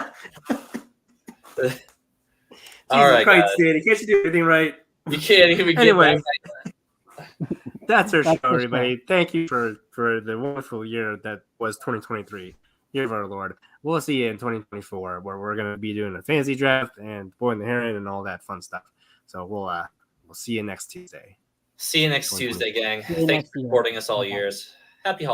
All right, Christ, Danny. Can't you do anything right? You can't even get anyway, that. That's our show, everybody. Thank you for the wonderful year that was 2023. Year of our Lord. We'll see you in 2024, where we're going to be doing a fantasy draft and Boy and the Heron and all that fun stuff. So we'll see you next Tuesday. See you next Tuesday, gang. Thanks for supporting us all years. Happy holidays.